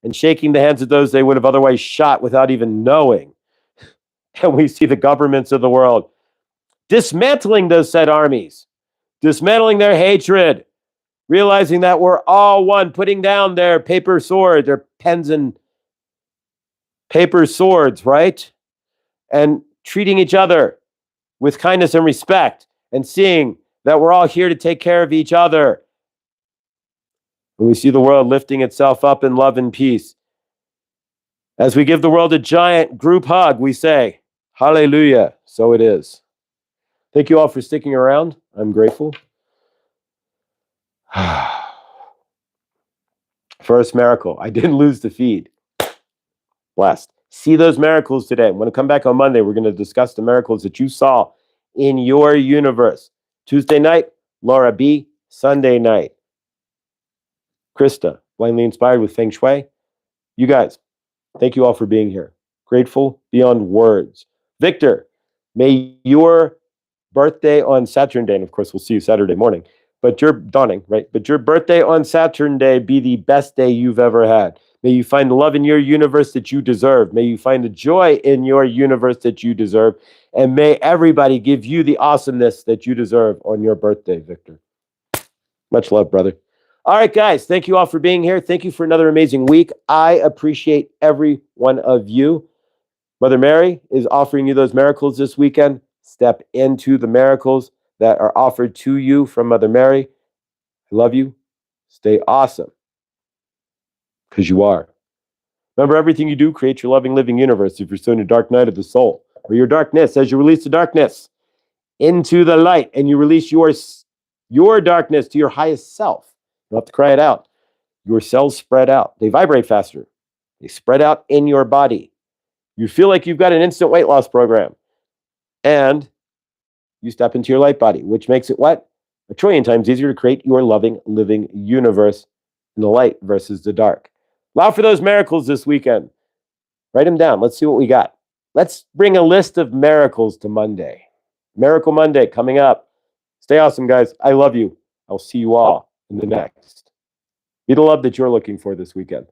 and shaking the hands of those they would have otherwise shot without even knowing. And we see the governments of the world dismantling those said armies, dismantling their hatred, realizing that we're all one, putting down their paper sword, their pens and paper swords, right? And treating each other with kindness and respect, and seeing that we're all here to take care of each other. And we see the world lifting itself up in love and peace. As we give the world a giant group hug, we say, hallelujah, so it is. Thank you all for sticking around. I'm grateful. First miracle, I didn't lose the feed. Blessed. See those miracles today. I'm going to come back on Monday. We're going to discuss the miracles that you saw in your universe. Tuesday night, Laura B. Sunday night, Krista, blindly inspired with Feng Shui. You guys, thank you all for being here. Grateful beyond words. Victor, may your birthday on Saturn Day, and of course we'll see you Saturday morning, but your dawning, right? But your birthday on Saturn Day be the best day you've ever had. May you find the love in your universe that you deserve. May you find the joy in your universe that you deserve. And may everybody give you the awesomeness that you deserve on your birthday, Victor. Much love, brother. All right, guys. Thank you all for being here. Thank you for another amazing week. I appreciate every one of you. Mother Mary is offering you those miracles this weekend. Step into the miracles that are offered to you from Mother Mary. I love you. Stay awesome. Because you are. Remember, everything you do creates your loving, living universe. If you're still in your dark night of the soul, or your darkness, as you release the darkness into the light, and you release your darkness to your highest self. You don't have to cry it out. Your cells spread out. They vibrate faster. They spread out in your body. You feel like you've got an instant weight loss program. And you step into your light body, which makes it what? A trillion times easier to create your loving, living universe in the light versus the dark. Allow for those miracles this weekend. Write them down. Let's see what we got. Let's bring a list of miracles to Monday. Miracle Monday coming up. Stay awesome, guys. I love you. I'll see you all in the next. Be the love that you're looking for this weekend.